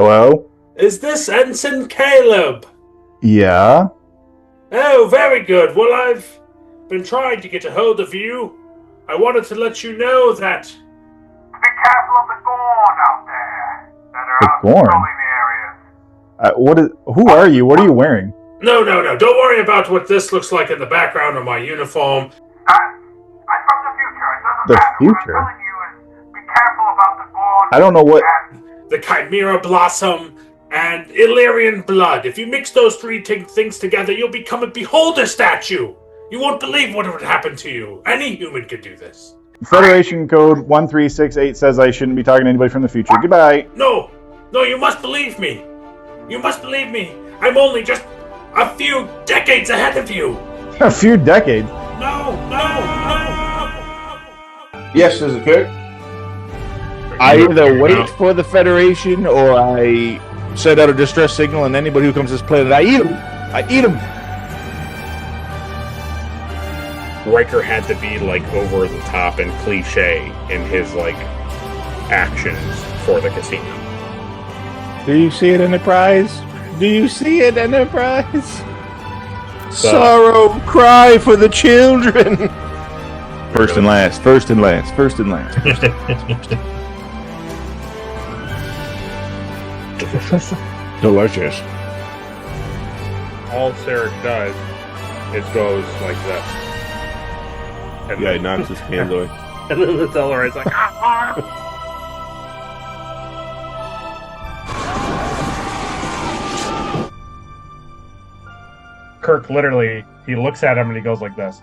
Hello? Is this Ensign Caleb? Yeah? Oh, very good. Well, I've been trying to get a hold of you. I wanted to let you know that... Be careful of the Gorn out there that are The out Gorn? patrolling the areas. Who are you? What are you wearing? No. Don't worry about what this looks like in the background of my uniform. I'm from the future. It doesn't The matter. future? What I'm telling you is be careful about the Gorn. I don't know what... The Chimera Blossom and Illyrian Blood. If you mix those three things together, you'll become a beholder statue. You won't believe what would happen to you. Any human could do this. Federation Code 1368 says I shouldn't be talking to anybody from the future. Goodbye. No, you must believe me. You must believe me. I'm only just a few decades ahead of you. A few decades? No. Yes, this is Kirk. I either wait for the Federation or I send out a distress signal, and anybody who comes to this planet, I eat them. Riker had to be like over the top and cliche in his like actions for the casino. Do you see it, Enterprise? Do you see it, Enterprise? Sorrow, cry for the children. First and last. Delicious. All Sarek does is goes like this. And Yeah, he knocks his cans away. and then the teller is like, Kirk literally, he looks at him and he goes like this.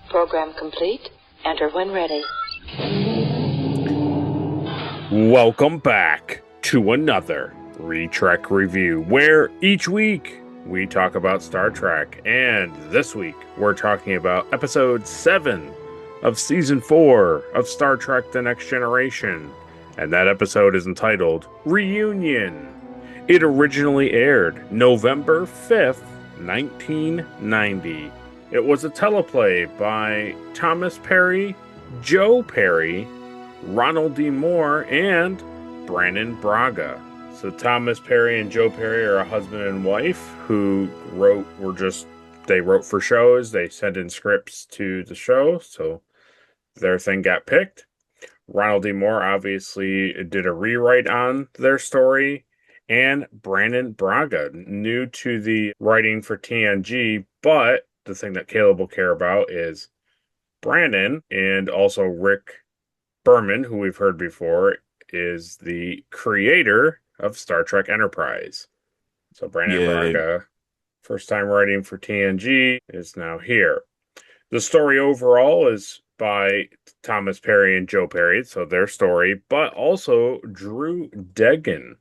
Program complete. Enter when ready. Welcome back to another Retrek review, where each week we talk about Star Trek, and this week we're talking about episode 7 of season 4 of Star Trek The Next Generation, and that episode is entitled Reunion. It originally aired November 5th, 1990. It was a teleplay by Thomas Perry, Joe Perry, Ronald D. Moore, and Brannon Braga. So Thomas Perry and Joe Perry are a husband and wife who wrote for shows. They sent in scripts to the show, so their thing got picked. Ronald D. Moore obviously did a rewrite on their story, and Brannon Braga, new to the writing for TNG, but the thing that Caleb will care about is Brannon, and also Rick Berman, who we've heard before, is the creator of Star Trek Enterprise. So Brannon Braga, first time writing for TNG, is now here. The story overall is by Thomas Perry and Joe Perry, so their story, but also Drew Degan.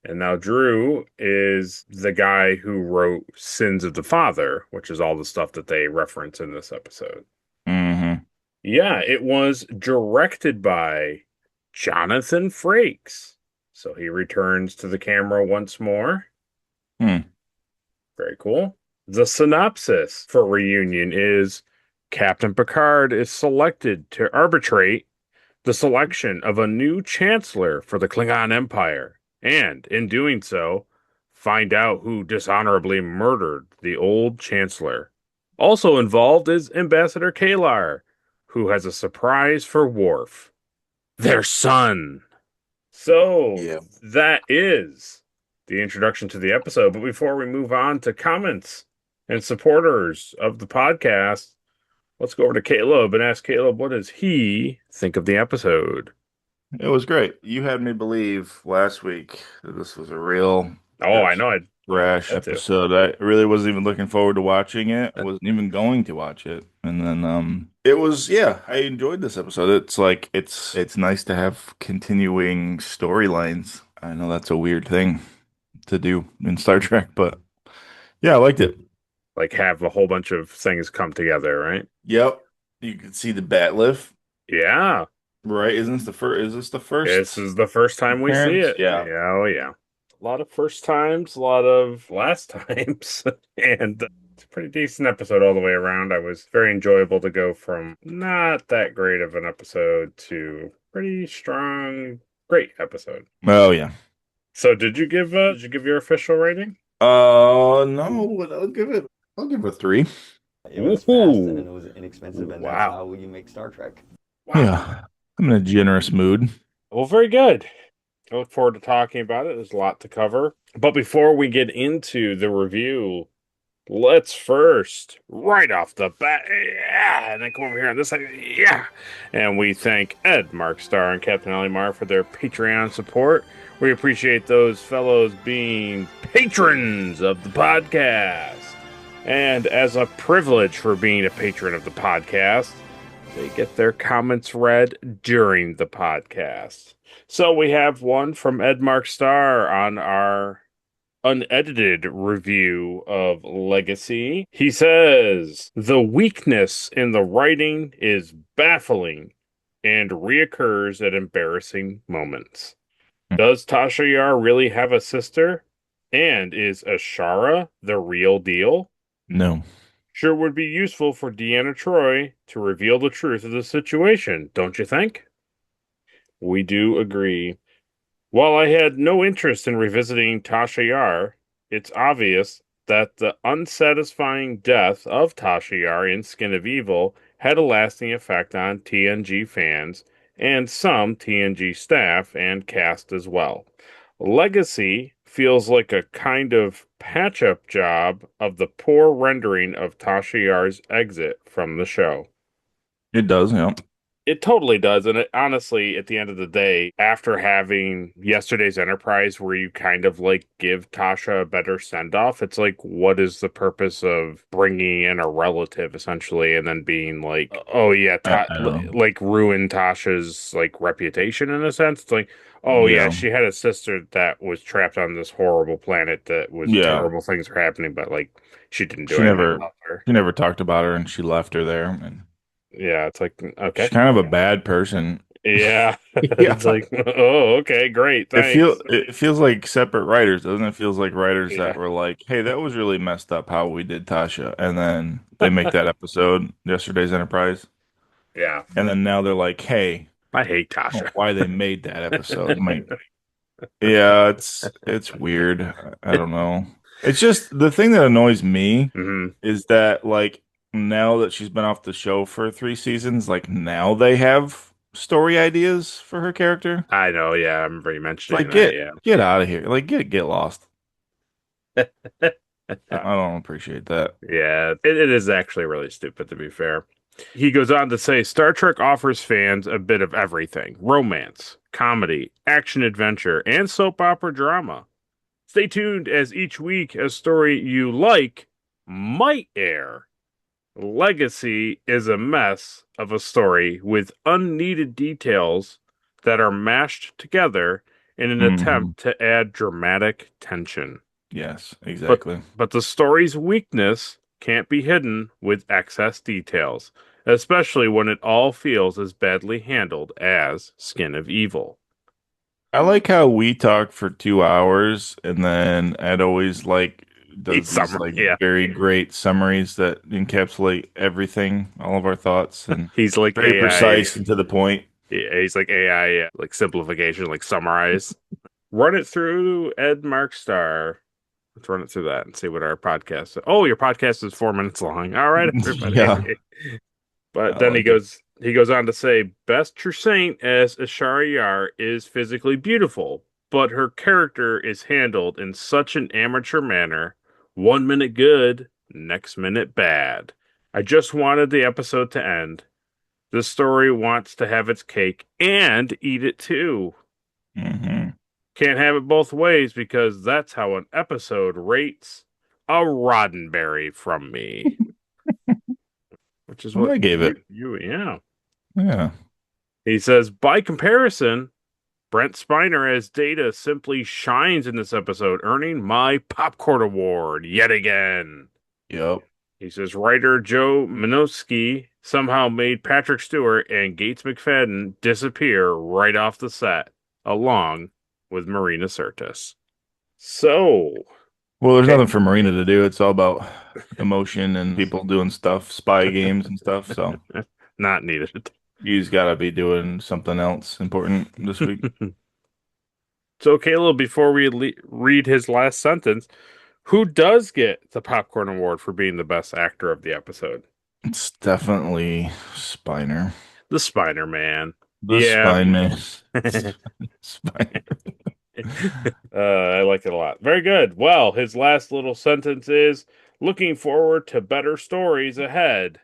And now Drew is the guy who wrote Sins of the Father, which is all the stuff that they reference in this episode. Mm-hmm. Yeah, it was directed by Jonathan Frakes. So he returns to the camera once more. Very cool. The synopsis for Reunion is Captain Picard is selected to arbitrate the selection of a new chancellor for the Klingon Empire. And, in doing so, find out who dishonorably murdered the old chancellor. Also involved is Ambassador Kalar, who has a surprise for Worf, their son. So, That is the introduction to the episode. But before we move on to comments and supporters of the podcast, let's go over to Caleb and ask Caleb, what does he think of the episode? It was great. You had me believe last week that this was a real I know. rash episode. I really wasn't even looking forward to watching it. I wasn't even going to watch it. And then it was, I enjoyed this episode. It's like it's nice to have continuing storylines. I know that's a weird thing to do in Star Trek, but yeah, I liked it. Like have a whole bunch of things come together, right? Yep. You could see the bat lift. Yeah. Right? Is this the first? This is the first time we see it. Yeah. Oh, yeah. A lot of first times, a lot of last times. And It's a pretty decent episode all the way around. I was very enjoyable to go from not that great of an episode to pretty strong, great episode. Oh yeah. So did you give your official rating? No, but I'll give it a 3. It was fast and it was inexpensive, and that's Wow. how you make Star Trek. Wow. Yeah. I'm in a generous mood. Well, very good. I look forward to talking about it. There's a lot to cover. But before we get into the review, let's first, right off the bat, yeah, and then come over here on this side, yeah. And we thank Ed, Mark Starr, and Captain Olimar for their Patreon support. We appreciate those fellows being patrons of the podcast. And as a privilege for being a patron of the podcast, they get their comments read during the podcast. So we have one from Ed Mark Starr on our unedited review of Legacy. He says, the weakness in the writing is baffling and reoccurs at embarrassing moments. Does Tasha Yar really have a sister? And is Ashara the real deal? No. Sure would be useful for Deanna Troi to reveal the truth of the situation, don't you think? We do agree. While I had no interest in revisiting Tasha Yar, it's obvious that the unsatisfying death of Tasha Yar in Skin of Evil had a lasting effect on TNG fans and some TNG staff and cast as well. Legacy feels like a kind of patch-up job of the poor rendering of Tasha Yar's exit from the show. It does, yeah. It totally does. And it, honestly, at the end of the day, after having yesterday's Enterprise where you kind of like give Tasha a better send off, it's like, what is the purpose of bringing in a relative essentially and then being like, oh, yeah, like ruin Tasha's like reputation in a sense? It's like, oh, yeah, she had a sister that was trapped on this horrible planet that was terrible things were happening, but like she didn't do anything. She never talked about her and she left her there. And yeah, it's like, okay. She's kind of a bad person. Yeah. It's like, oh, okay, great. Thanks. It feels like separate writers, doesn't it? Feels like writers that were like, hey, that was really messed up how we did Tasha. And then they make that episode, Yesterday's Enterprise. Yeah. And then now they're like, hey, I hate Tasha. Why they made that episode. Yeah, it's weird. I don't know. It's just the thing that annoys me is that like now that she's been off the show for 3 seasons, like now they have story ideas for her character. I know, yeah, I remember you mentioning like that. Get out of here. Like get lost. I don't appreciate that. Yeah, it is actually really stupid to be fair. He goes on to say, Star Trek offers fans a bit of everything. Romance, comedy, action-adventure, and soap opera drama. Stay tuned as each week a story you like might air. Legacy is a mess of a story with unneeded details that are mashed together in an attempt to add dramatic tension. Yes, exactly. But the story's weakness can't be hidden with excess details, especially when it all feels as badly handled as Skin of Evil. I like how we talk for 2 hours and then Ed always does these very great summaries that encapsulate everything, all of our thoughts, and he's like very AI, precise and to the point. Yeah, he's like AI, like simplification, like summarize. Run it through Ed Mark Starr. Let's run it through that and see what our podcast is. Oh, your podcast is 4 minutes long. All right, everybody. Yeah. But then he goes on to say, Best True Saint as Ashara Yar is physically beautiful, but her character is handled in such an amateur manner. 1 minute good, next minute bad. I just wanted the episode to end. This story wants to have its cake and eat it too. Can't have it both ways because that's how an episode rates a Roddenberry from me. Which is what I gave it. Yeah. He says, by comparison, Brent Spiner as Data simply shines in this episode, earning my Popcorn Award yet again. Yep. He says, writer Joe Minowski somehow made Patrick Stewart and Gates McFadden disappear right off the set, along with Marina Sirtis. So, Well, there's nothing for Marina to do. It's all about emotion and people doing stuff, spy games and stuff. So Not needed. you's got to be doing something else important this week. So, Caleb, before we read his last sentence, who does get the Popcorn Award for being the best actor of the episode? It's definitely Spiner. The Spiner Man. The Spine Man. Spiner. I like it a lot. Very good. Well, his last little sentence is looking forward to better stories ahead.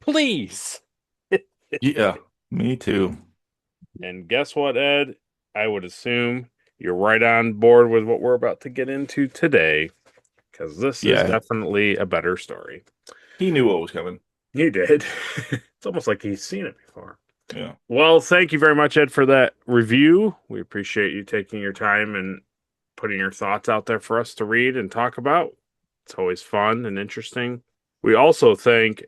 Please. Yeah, me too. And guess what, Ed? I would assume you're right on board with what we're about to get into today, because this is definitely a better story. He knew what was coming. He did. It's almost like he's seen it before. Yeah. Well, thank you very much, Ed, for that review. We appreciate you taking your time and putting your thoughts out there for us to read and talk about. It's always fun and interesting. We also thank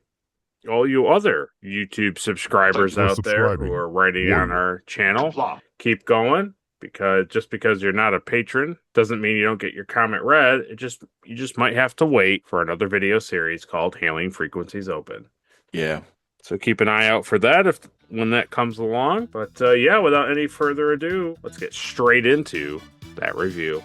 all you other YouTube subscribers out there who are writing on our channel. Keep going, because just because you're not a patron doesn't mean you don't get your comment read. You just might have to wait for another video series called Hailing Frequencies Open. Yeah. So keep an eye out for that when that comes along. But without any further ado, let's get straight into that review.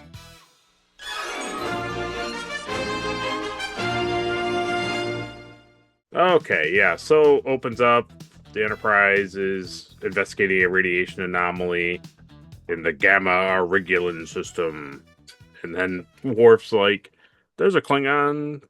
Okay, yeah. So opens up. The Enterprise is investigating a radiation anomaly in the Gamma Aurigulin system. And then Worf's like, there's a Klingon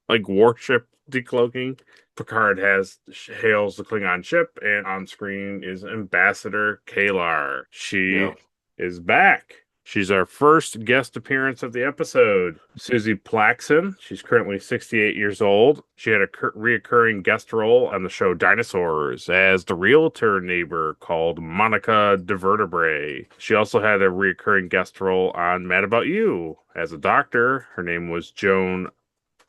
warship decloaking. Picard hails the Klingon ship, and on screen is Ambassador Kalar. She is back. She's our first guest appearance of the episode. Susie Plaxon. She's currently 68 years old. She had a reoccurring guest role on the show Dinosaurs as the realtor neighbor called Monica de Vertebrae. She also had a reoccurring guest role on Mad About You as a doctor. Her name was Joan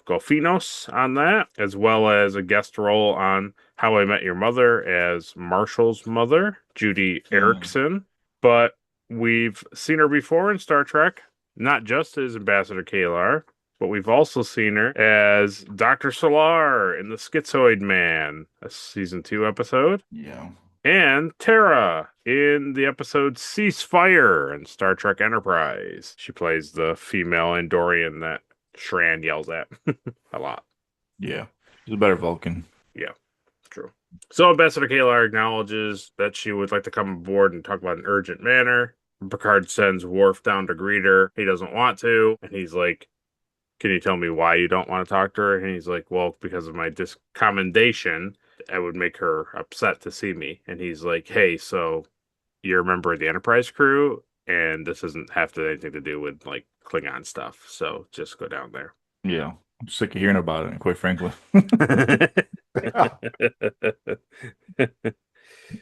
Golfinos on that, as well as a guest role on How I Met Your Mother as Marshall's mother, Judy Erickson. But we've seen her before in Star Trek, not just as Ambassador Kalar, but we've also seen her as Dr. Solar in The Schizoid Man, a season 2 episode. Yeah. And Tara in the episode Ceasefire in Star Trek Enterprise. She plays the female Andorian that Shran yells at a lot. Yeah. She's a better Vulcan. Yeah, true. So Ambassador Kalar acknowledges that she would like to come aboard and talk about an urgent matter. Picard sends Worf down to greet her. He doesn't want to. And he's like, can you tell me why you don't want to talk to her? And he's like, well, because of my discommendation, I would make her upset to see me. And he's like, hey, so you're a member of the Enterprise crew, and this doesn't have anything to do with like Klingon stuff. So just go down there. Yeah. I'm sick of hearing about it, quite frankly.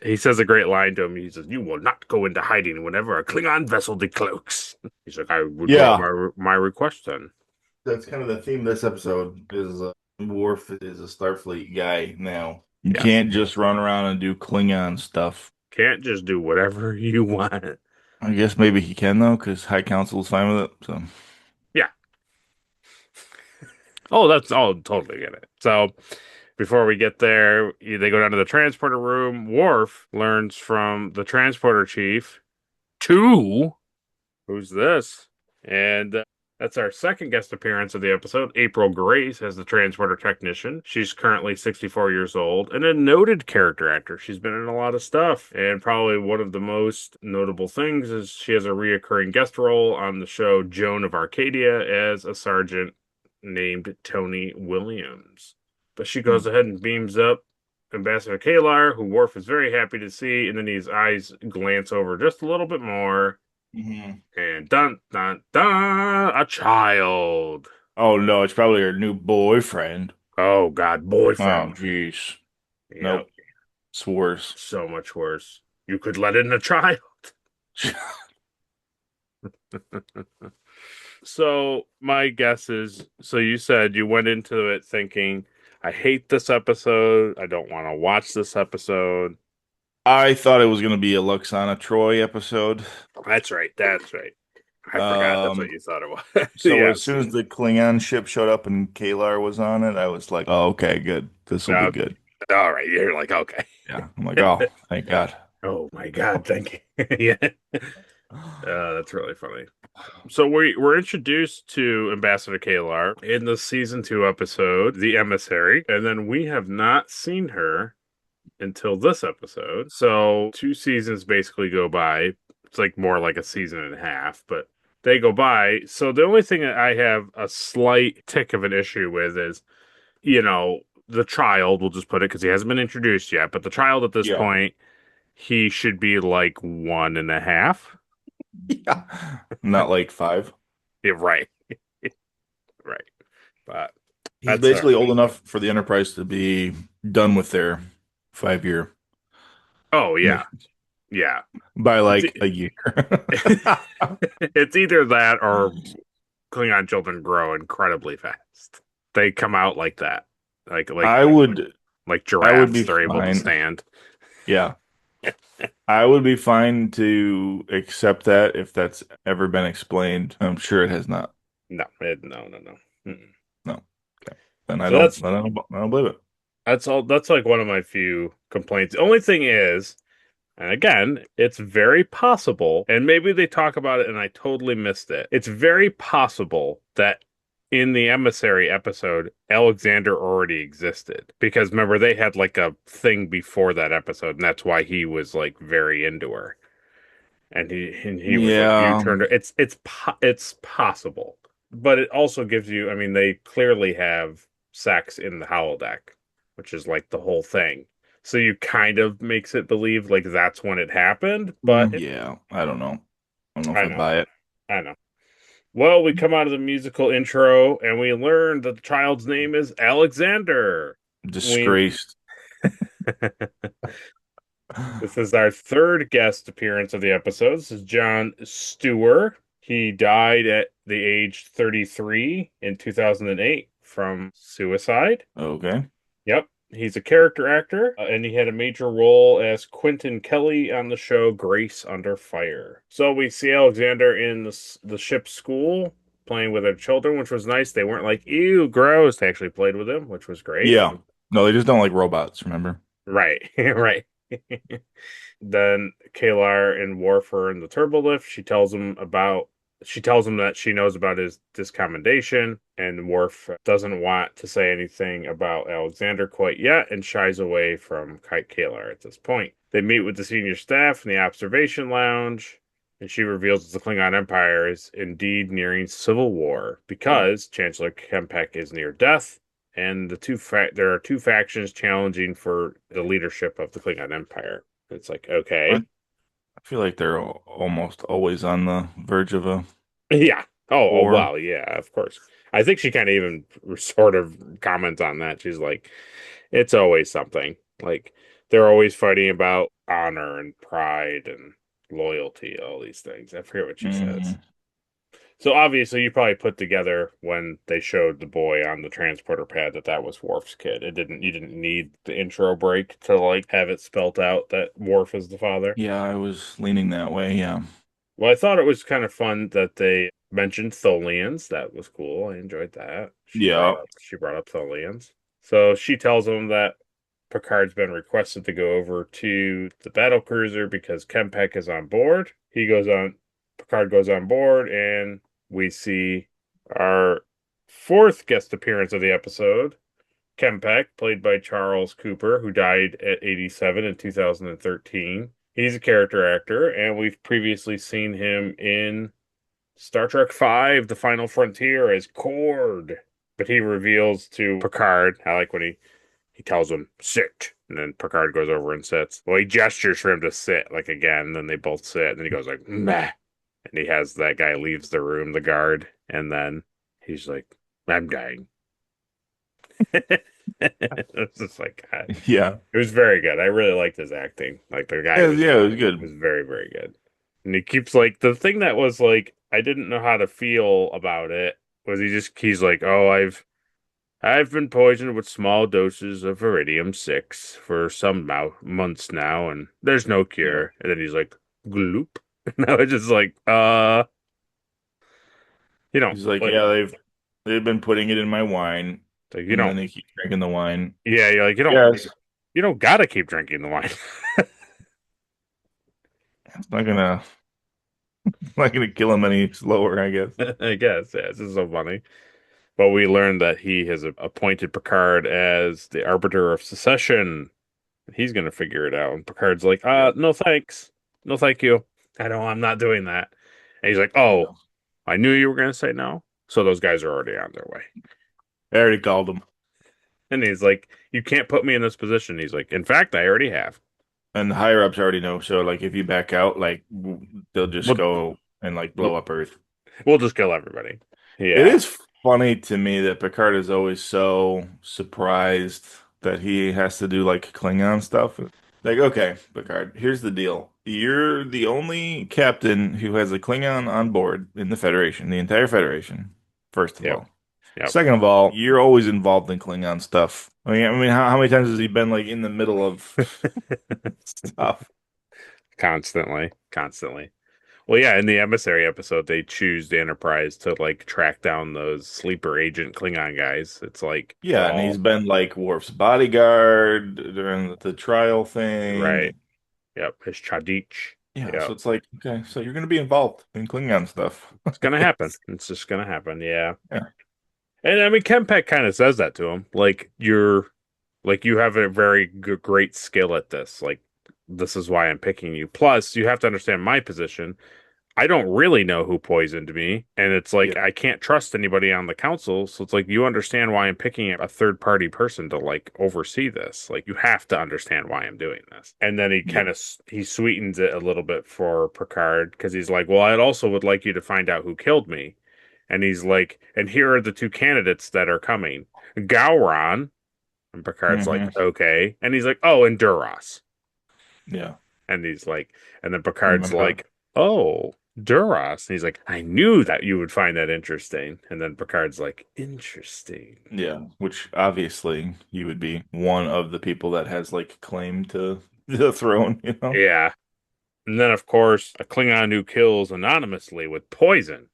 He says a great line to him. He says, you will not go into hiding whenever a Klingon vessel decloaks. He's like, I would go my request then. That's kind of the theme of this episode is Worf is a Starfleet guy now. You can't just run around and do Klingon stuff. Can't just do whatever you want. I guess maybe he can, though, because High Council is fine with it. So, yeah. Totally get it. So, before we get there, they go down to the transporter room. Worf learns from the transporter chief, who's this? And that's our second guest appearance of the episode. April Grace as the transporter technician. She's currently 64 years old and a noted character actor. She's been in a lot of stuff. And probably one of the most notable things is she has a reoccurring guest role on the show Joan of Arcadia as a sergeant named Tony Williams. But she goes ahead and beams up Ambassador Kalar, who Worf is very happy to see, and then his eyes glance over just a little bit more. Mm-hmm. And dun, dun, dun, a child. Oh, no, it's probably her new boyfriend. Oh, God, boyfriend. Oh, jeez. Yep. Nope. It's worse. So much worse. You could let in a child. So, my guess is, so you said you went into it thinking, I hate this episode. I don't want to watch this episode. I thought it was going to be a Luxana Troy episode. That's right. I forgot that's what you thought it was. So Yeah. as soon as the Klingon ship showed up and Kalar was on it, I was like, "Oh, okay, good. This will be Okay. good." All right. You're like, okay. Yeah, I'm like, "Oh, thank God." Oh my God, thank you. Yeah. That's really funny. So we're introduced to Ambassador Kalar in the season 2 episode, The Emissary, and then we have not seen her until this episode. So 2 seasons basically go by. It's like more like a season and a half, but they go by. So the only thing that I have a slight tick of an issue with is, the child, we'll just put it because he hasn't been introduced yet, but the child at this Yeah. point, he should be like 1.5. Yeah. Not like 5. Yeah, right. Right. But He's that's basically old enough for the Enterprise to be done with their 5-year Oh, yeah. missions Yeah. by like a year. It's either that or Klingon children grow incredibly fast. They come out like that. Like I would giraffes, be they're able to fine. stand. Yeah. I would be fine to accept that if that's ever been explained. I'm sure it has not. No. No. Mm-mm. No. Okay. Then I So don't believe it. That's all. That's like one of my few complaints. The only thing is, and again, it's very possible, and maybe they talk about it and I totally missed it. It's very possible that in the Emissary episode, Alexander already existed. Because remember, they had like a thing before that episode, and that's why he was like very into her. And he was like, you turned her. It's possible. But it also gives you, I mean, they clearly have sex in the holodeck, which is like the whole thing. So you kind of makes it believe like that's when it happened, but Yeah, I don't know. I don't know if I I buy it. I know. Well, we come out of the musical intro and we learn that the child's name is Alexander. Disgraced. This is our 3rd guest appearance of the episode. This is John Stewart. He died at the age 33 in 2008 from suicide. Okay. Yep. He's a character actor, and he had a major role as Quentin Kelly on the show Grace Under Fire. So we see Alexander in the ship's school playing with their children, which was nice. They weren't like, ew, gross. They actually played with him, which was great. Yeah. No, they just don't like robots, remember? Right. Right. Then Kalar and Worf are in the turbolift. She tells him that she knows about his discommendation, and Worf doesn't want to say anything about Alexander quite yet and shies away from Kalar at this point. They meet with the senior staff in the observation lounge, and she reveals that the Klingon Empire is indeed nearing civil war because Chancellor Kempek is near death, and there are 2 factions challenging for the leadership of the Klingon Empire. It's like, okay. I feel like they're almost always on the verge of a Yeah. Oh, war. well, yeah, of course. I think she kind of even sort of comments on that. She's like, it's always something. Like, they're always fighting about honor and pride and loyalty, all these things. I forget what she says. So obviously, you probably put together when they showed the boy on the transporter pad that was Worf's kid. You didn't need the intro break to like have it spelt out that Worf is the father. Yeah, I was leaning that way, yeah. Well, I thought it was kind of fun that they mentioned Tholians. That was cool. I enjoyed that. She brought up Tholians. So she tells him that Picard's been requested to go over to the battlecruiser because Kempek is on board. Picard goes on board, and we see our 4th guest appearance of the episode, Kempek, played by Charles Cooper, who died at 87 in 2013. He's a character actor, and we've previously seen him in Star Trek V, The Final Frontier, as Cord. But he reveals to Picard, I like when he tells him, sit. And then Picard goes over and sits. Well, he gestures for him to sit, like again. Then they both sit. And then he goes like, meh. And he has that guy leaves the room, the guard. And then he's like, I'm dying. It's just like, God. Yeah. It was very good. I really liked his acting. Like the guy. It was good. It was very, very good. And he keeps like, the thing that was like, I didn't know how to feel about it was he's like, oh, I've been poisoned with small doses of iridium-6 for some months now, and there's no cure. And then he's like, gloop. And I was just like, You don't. He's like, yeah, they've been putting it in my wine, Like, you and don't. then they keep drinking the wine. Yeah, you're like, you don't. Yes, You don't gotta keep drinking the wine. it's not gonna kill him any slower, I guess. I guess. Yeah, this is so funny. But we learned that he has appointed Picard as the arbiter of secession. He's gonna figure it out. And Picard's like, no thanks. No thank you. I'm not doing that. And he's like, oh, I knew you were gonna say no. So those guys are already on their way. I already called him. And he's like, you can't put me in this position. He's like, in fact, I already have. And the higher ups already know. So, like, if you back out, like, they'll just go and, like, blow up Earth. We'll just kill everybody. Yeah. It is funny to me that Picard is always so surprised that he has to do, like, Klingon stuff. Like, okay, Picard, here's the deal. You're the only captain who has a Klingon on board in the Federation, the entire Federation, first of all. Yep. Second of all, you're always involved in Klingon stuff. I mean, how many times has he been, like, in the middle of stuff? Constantly. Well, yeah, in the emissary episode, they choose the Enterprise to like track down those sleeper agent Klingon guys. It's like, Yeah, and he's been like Worf's bodyguard during the trial thing. Right. Yep, his Chadich. Yeah, Yep. so it's like, okay, so you're going to be involved in Klingon stuff. It's gonna happen. It's just gonna happen. Yeah. Yeah. And I mean, Kempek kind of says that to him. Like you have a very great skill at this. Like this is why I'm picking you. Plus, you have to understand my position. I don't really know who poisoned me, and it's like I can't trust anybody on the council. So it's like you understand why I'm picking a third party person to like oversee this. Like you have to understand why I'm doing this. And then he kind of he sweetens it a little bit for Picard because he's like, well, I also would like you to find out who killed me. And he's like, and here are the two candidates that are coming, Gowron. And Picard's like, okay. And he's like, oh, and Duras. Yeah. And he's like, and then Picard's like, oh, Duras. And he's like, I knew that you would find that interesting. And then Picard's like, interesting. Yeah, which obviously you would be one of the people that has like claim to the throne, you know? Yeah. And then, of course, a Klingon who kills anonymously with poison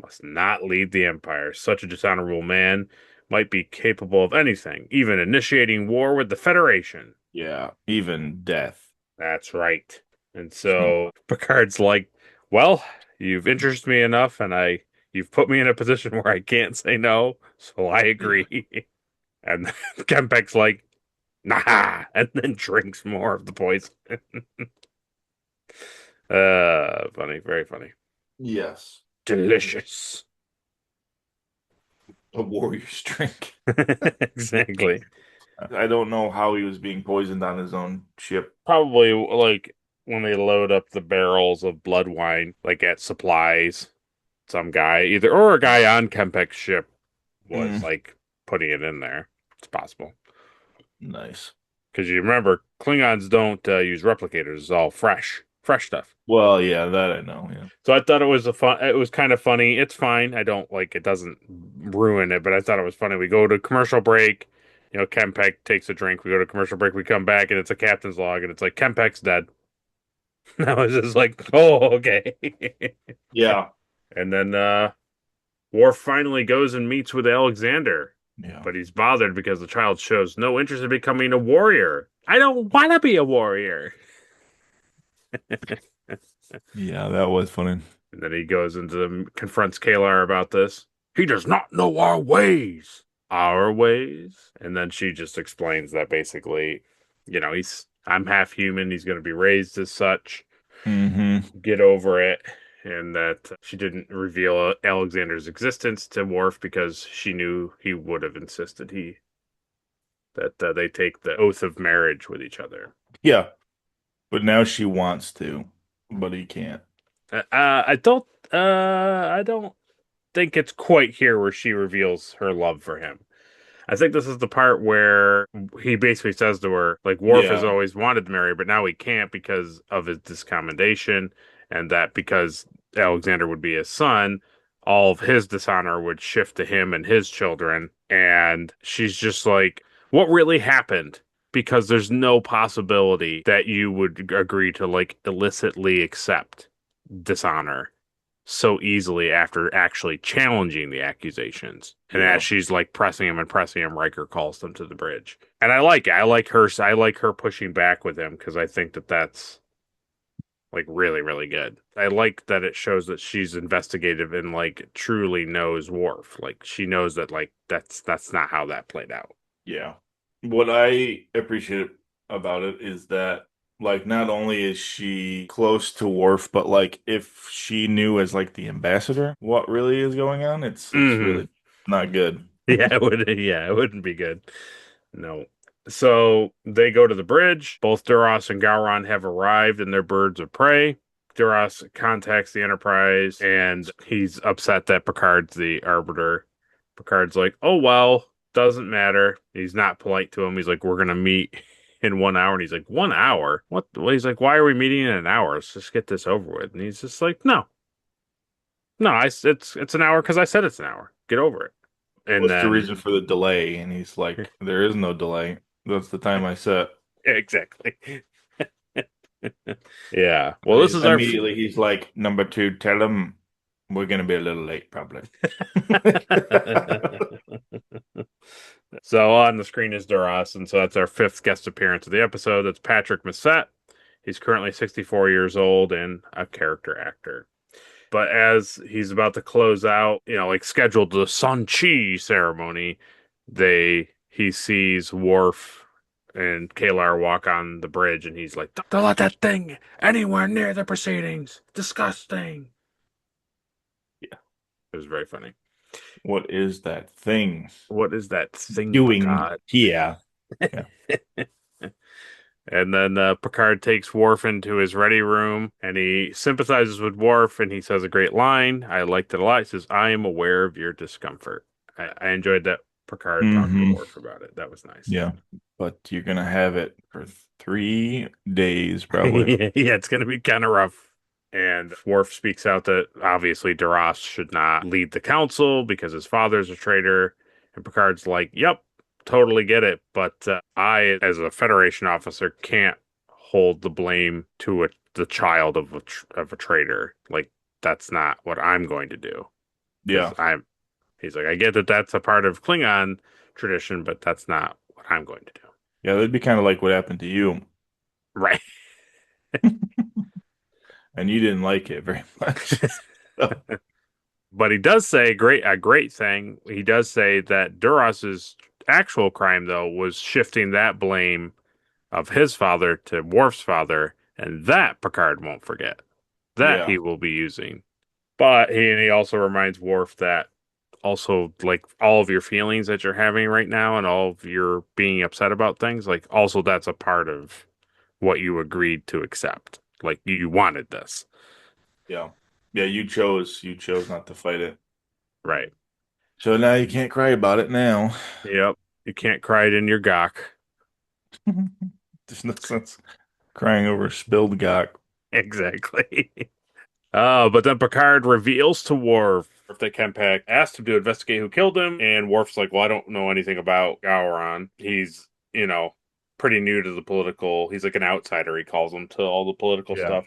must not lead the Empire. Such a dishonorable man might be capable of anything, even initiating war with the Federation. Yeah, even death. That's right. And so Picard's like, well, you've interested me enough, and you've put me in a position where I can't say no, so I agree. And then Kempek's like, nah, and then drinks more of the poison. Funny, very funny. Yes. Delicious. A warrior's drink. Exactly. I don't know how he was being poisoned on his own ship. Probably like when they load up the barrels of blood wine, like at supplies, some guy or a guy on Kempek's ship was like putting it in there. It's possible. Nice. Because you remember, Klingons don't use replicators. It's all fresh stuff. Well, yeah, that I know. Yeah. So I thought it was kind of funny. It's fine. I don't like it. Doesn't ruin it, but I thought it was funny. We go to commercial break. You know, Kempek takes a drink. We go to commercial break. We come back, and it's a captain's log, and it's like Kempek's dead. I was just like, oh, okay. Yeah. And then Worf finally goes and meets with Alexander. Yeah. But he's bothered because the child shows no interest in becoming a warrior. I don't want to be a warrior. Yeah, that was funny. And then he goes into confronts Kalar about this. He does not know our ways. Our ways? And then she just explains that basically, you know, I'm half human. He's going to be raised as such. Mm-hmm. Get over it. And that she didn't reveal Alexander's existence to Worf because she knew he would have insisted that they take the oath of marriage with each other. Yeah. But now she wants to, but he can't. I don't think it's quite here where she reveals her love for him. I think this is the part where he basically says to her, like, Worf has always wanted to marry, but now he can't because of his discommendation, and that because Alexander would be his son, all of his dishonor would shift to him and his children. And she's just like, what really happened? Because there's no possibility that you would agree to, like, illicitly accept dishonor. so easily after actually challenging the accusations. And Yeah. as she's like pressing him, Riker calls them to the bridge. And I like it. I like her pushing back with him because I think that that's like really, really good. I like that it shows that she's investigative and like truly knows Worf. Like she knows that like that's not how that played out. Yeah. What I appreciate about it is that, like, not only is she close to Worf, but like if she knew as like the ambassador what really is going on, it's really not good. Yeah, it wouldn't be good. No. So they go to the bridge. Both Duras and Gowron have arrived in their birds of prey. Duras contacts the Enterprise and he's upset that Picard's the arbiter. Picard's like, oh, well, doesn't matter. He's not polite to him. He's like, we're going to meet in 1 hour. And he's like, 1 hour? What? Well, he's like, why are we meeting in an hour? Let's just get this over with. And he's just like, no. No, it's an hour because I said it's an hour. Get over it. And What's then, the reason for the delay? And he's like, there is no delay. That's the time I set. exactly. Yeah. Well, this is immediately he's like, number 2, tell him we're going to be a little late, probably. So on the screen is Duras, and so that's our 5th guest appearance of the episode. That's Patrick Massett. He's currently 64 years old and a character actor. But as he's about to close out, like scheduled the Sun Chi ceremony, he sees Worf and Kalar walk on the bridge, and he's like, "Don't let that thing anywhere near the proceedings. Disgusting." Yeah, it was very funny. What is that thing? What is that thing doing Picard? here? Yeah. And then Picard takes Worf into his ready room, and he sympathizes with Worf, and he says a great line. I liked it a lot. He says, I am aware of your discomfort. I enjoyed that Picard talked to Worf about it. That was nice. Yeah, but you're going to have it for 3 days, probably. Yeah, it's going to be kind of rough. And Worf speaks out that obviously Duras should not lead the council because his father's a traitor. And Picard's like, yep. Totally get it, but I, as a Federation officer, can't hold the blame to the child of a traitor. Like that's not what I'm going to do. Yeah, He's like, I get that that's a part of Klingon tradition, but that's not what I'm going to do. Yeah, that'd be kind of like what happened to you, right? And you didn't like it very much. So. But he does say a great thing. He does say that Duras's actual crime, though, was shifting that blame of his father to Worf's father, and that Picard won't forget. That he will be using. But he also reminds Worf that also, like, all of your feelings that you're having right now and all of your being upset about things, like, also that's a part of what you agreed to accept. Like, you wanted this. Yeah. Yeah, you chose not to fight it. Right. So now you can't cry about it now. Yep. You can't cry it in your gawk. There's no sense crying over spilled gawk. Exactly. But then Picard reveals to Worf that Kempek asked him to investigate who killed him, and Worf's like, well, I don't know anything about Gowron. He's, pretty new to the political. He's like an outsider, he calls him, to all the political stuff.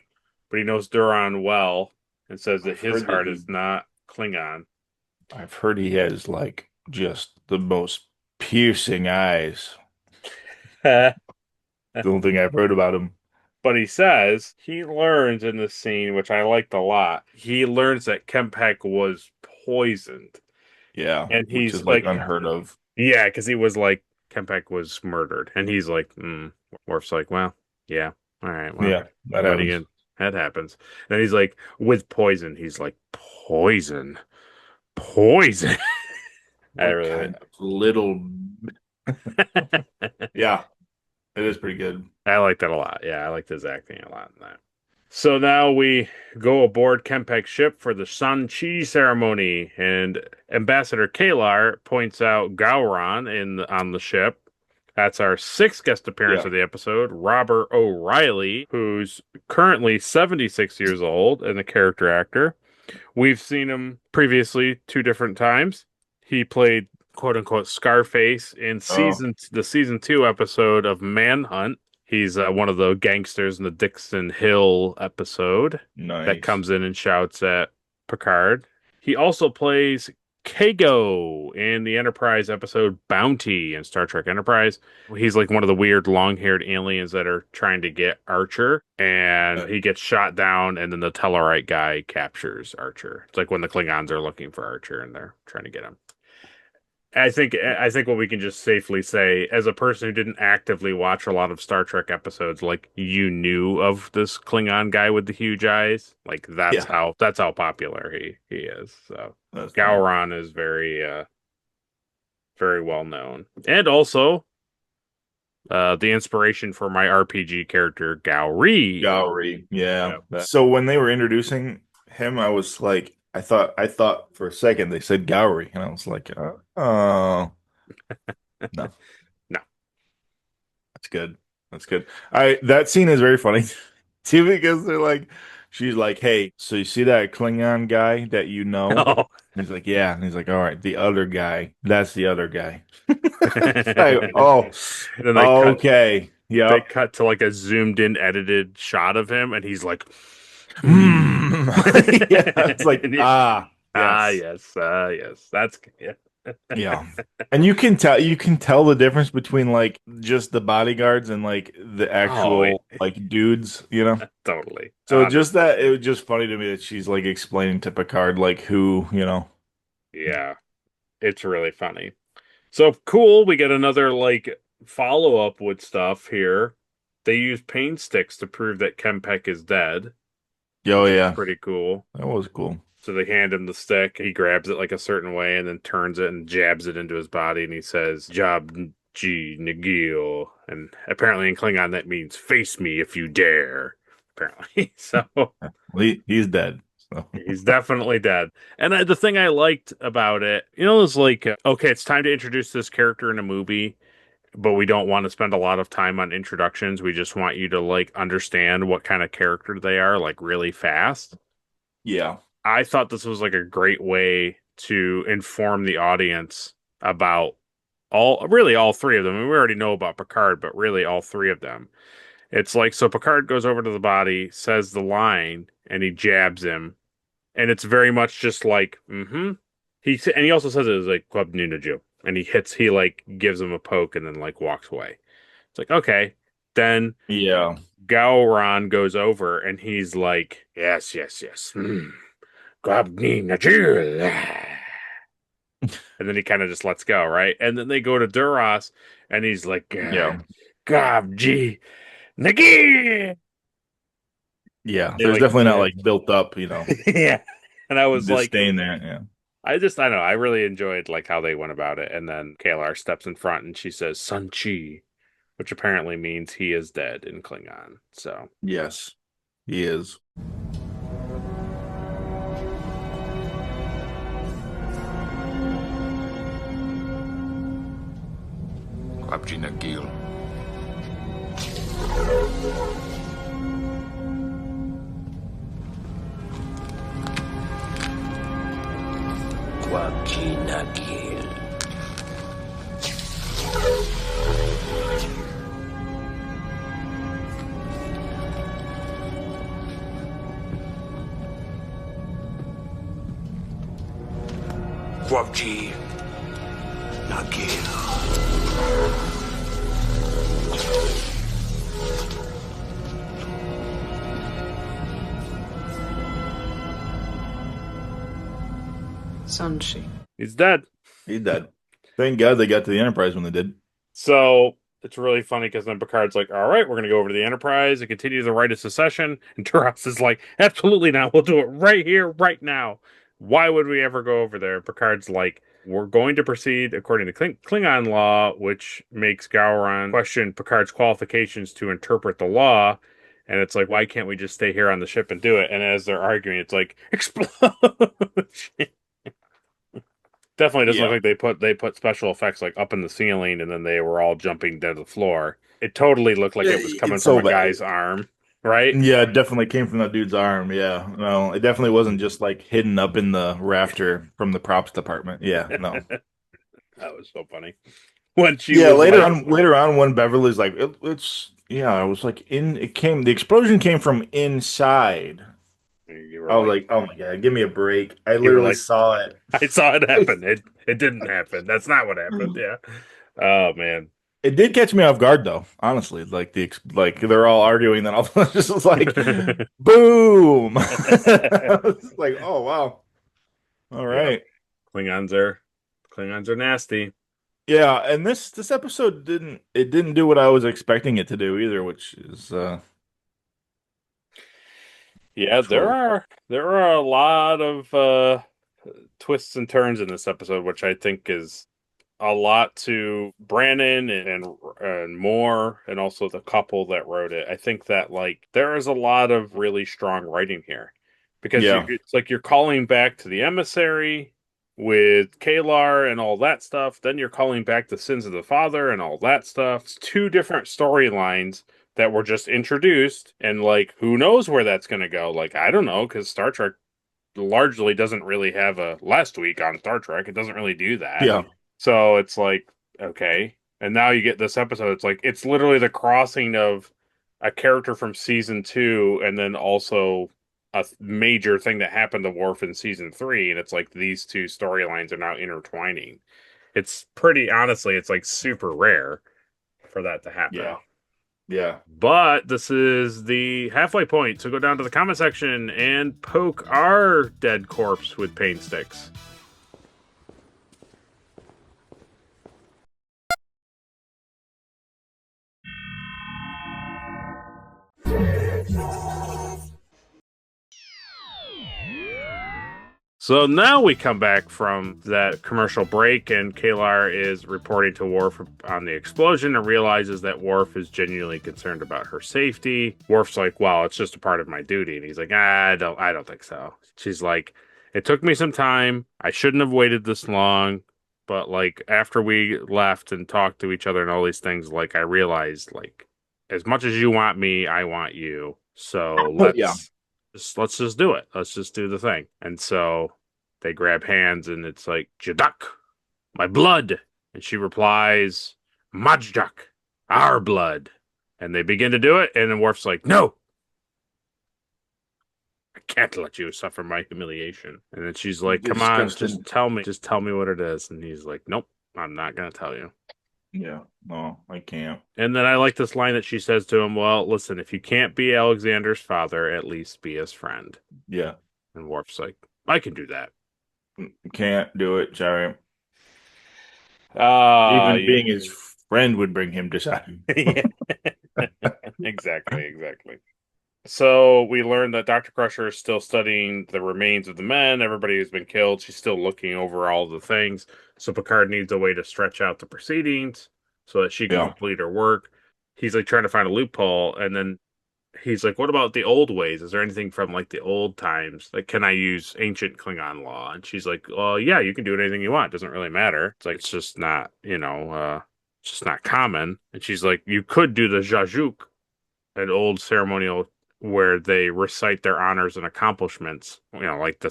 But he knows Duran well and says that his heart is not Klingon. I've heard he has, like, just the most piercing eyes. The only thing I've heard about him. But he says he learns in this scene, which I liked a lot. He learns that Kempek was poisoned. Yeah, and he's which is like unheard of. Yeah, because he was like, Kempek was murdered, and he's like, Worf's like, well, yeah, all right, well, yeah, that happens. That happens. And he's like, with poison. He's like, poison. I really kind of little. Yeah, it is pretty good. I like that a lot. Yeah, I liked his acting a lot in that. So now we go aboard Kempek's ship for the Sun Chi ceremony, and Ambassador Kalar points out Gowron on the ship. That's our 6th guest appearance of the episode, Robert O'Reilly, who's currently 76 years old and a character actor. We've seen him previously 2 different times. He played quote-unquote Scarface in the season 2 episode of Manhunt. He's one of the gangsters in the Dixon Hill episode that comes in and shouts at Picard. He also plays Kago in the Enterprise episode Bounty in Star Trek Enterprise. He's like one of the weird long-haired aliens that are trying to get Archer, and he gets shot down, and then the Tellarite guy captures Archer. It's like when the Klingons are looking for Archer, and they're trying to get him. I think what we can just safely say, as a person who didn't actively watch a lot of Star Trek episodes, like you knew of this Klingon guy with the huge eyes. Like that's how popular he is. So Gowron is very very well known, and also the inspiration for my RPG character Gowri. Gowri, yeah. So when they were introducing him, I was like, I thought for a second they said Gowri, and I was like, oh, no, No. That's good. That scene is very funny too, because they're like, she's like, hey, so you see that Klingon guy that you know? Oh. And he's like, yeah. And he's like, all right, the other guy. That's the other guy. Like, oh, And then okay. Yeah. They cut to like a zoomed in edited shot of him, and he's like, yeah, it's like, yes. yes. That's Yeah. And you can tell the difference between like just the bodyguards and like the actual like dudes, you know? Totally. So just that, it was just funny to me that she's like explaining to Picard like who, you know. Yeah. It's really funny. So cool, we get another like follow-up with stuff here. They use pain sticks to prove that Kempek is dead. Oh yeah. Pretty cool. That was cool. So they hand him the stick, he grabs it like a certain way and then turns it and jabs it into his body, and he says, Job G Nagil. And apparently in Klingon that means face me if you dare. Apparently. So he's dead. So. He's definitely dead. And the thing I liked about it, is like, okay, it's time to introduce this character in a movie, but we don't want to spend a lot of time on introductions. We just want you to like understand what kind of character they are like really fast. Yeah. I thought this was like a great way to inform the audience about all three of them. I mean, we already know about Picard, but really all three of them. It's like, so Picard goes over to the body, says the line, and he jabs him. And it's very much just like, He also says it as like, Club Nunaju. And he like gives him a poke and then like walks away. It's like, okay. Then Gowron goes over and he's like, yes. Club Nunaju. And then he kind of just lets go, right? And then they go to Duras and he's like, Gob G Nagi. Yeah, there's like, definitely not like built up, Yeah. And I was just like staying there, yeah. I don't know. I really enjoyed like how they went about it. And then Kalar steps in front and she says Sun Chi, which apparently means he is dead in Klingon. So yes, he is. Abjina Gil. Abjina Gil. Abji Nagil. Sunshi. He's dead. He's dead. Thank God they got to the Enterprise when they did. So it's really funny because then Picard's like, all right, we're going to go over to the Enterprise and continue the rite of secession. And Duras is like, absolutely not. We'll do it right here, right now. Why would we ever go over there? Picard's like, we're going to proceed according to Klingon law, which makes Gowron question Picard's qualifications to interpret the law. And it's like, why can't we just stay here on the ship and do it? And as they're arguing, it's like, explosion. Definitely doesn't look like they put special effects like up in the ceiling and then they were all jumping to the floor. It totally looked like it was coming from a guy's arm, right? Yeah, it definitely came from that dude's arm. Yeah, no, it definitely wasn't just like hidden up in the rafter from the props department. Yeah, no, that was so funny. When she later on when Beverly's like, it's I was like the explosion came from inside. You were I was like, oh my God, give me a break. I you were literally like, saw it. I saw it happen. It didn't happen. That's not what happened. Yeah. Oh man. It did catch me off guard though, honestly. Like they're all arguing, then all just was like, boom. I was like, oh wow. All Yeah. right. Klingons are nasty. Yeah, and this episode didn't do what I was expecting it to do either, which is Yeah, for there are a lot of twists and turns in this episode, which I think is a lot to Brannon and Moore, and also the couple that wrote it. I think that like there is a lot of really strong writing here because yeah. it's like you're calling back to the emissary with Kalar and all that stuff. Then you're calling back the sins of the father and all that stuff. It's two different storylines that were just introduced, and like who knows where that's going to go? Like I don't know, because Star Trek largely doesn't really have a last week on Star Trek. It doesn't really do that. Yeah. So it's like, okay. And now you get this episode. It's like, it's literally the crossing of a character from season 2 and then also a major thing that happened to Worf in season 3. And it's like these two storylines are now intertwining. It's pretty, honestly, it's like super rare for that to happen. Yeah. Yeah. But this is the halfway point. So go down to the comment section and poke our dead corpse with paint sticks. So now we come back from that commercial break, and Kalar is reporting to Worf on the explosion and realizes that Worf is genuinely concerned about her safety. Worf's like, "Well, it's just a part of my duty," and he's like, I don't think so." She's like, "It took me some time. I shouldn't have waited this long, but like after we left and talked to each other and all these things, like I realized like as much as you want me, I want you. So Yeah. let's just do it. Let's just do the thing." And so they grab hands and it's like, "Jadak, my blood." And she replies, "Majdak, our blood." And they begin to do it. And then Worf's like, "No, I can't let you suffer my humiliation." And then she's like, "Come on, just tell me what it is." And he's like, "Nope, I'm not going to tell you." Yeah. No, I can't. And then I like this line that she says to him, "Well, listen, if you can't be Alexander's father, at least be his friend." Yeah. And Worf's like, "I can do that." Can't do it, Jerry. Even Even being his friend would bring him to Exactly. So we learned that Dr. Crusher is still studying the remains of the men, everybody who's been killed. She's still looking over all the things. So Picard needs a way to stretch out the proceedings so that she can complete her work. He's like trying to find a loophole, and then he's like, "What about the old ways? Is there anything from like the old times? Like, can I use ancient Klingon law?" And she's like, "Well, yeah, you can do anything you want. It doesn't really matter. It's like, it's just not, it's just not common." And she's like, "You could do the Jajuk, an old ceremonial where they recite their honors and accomplishments. Like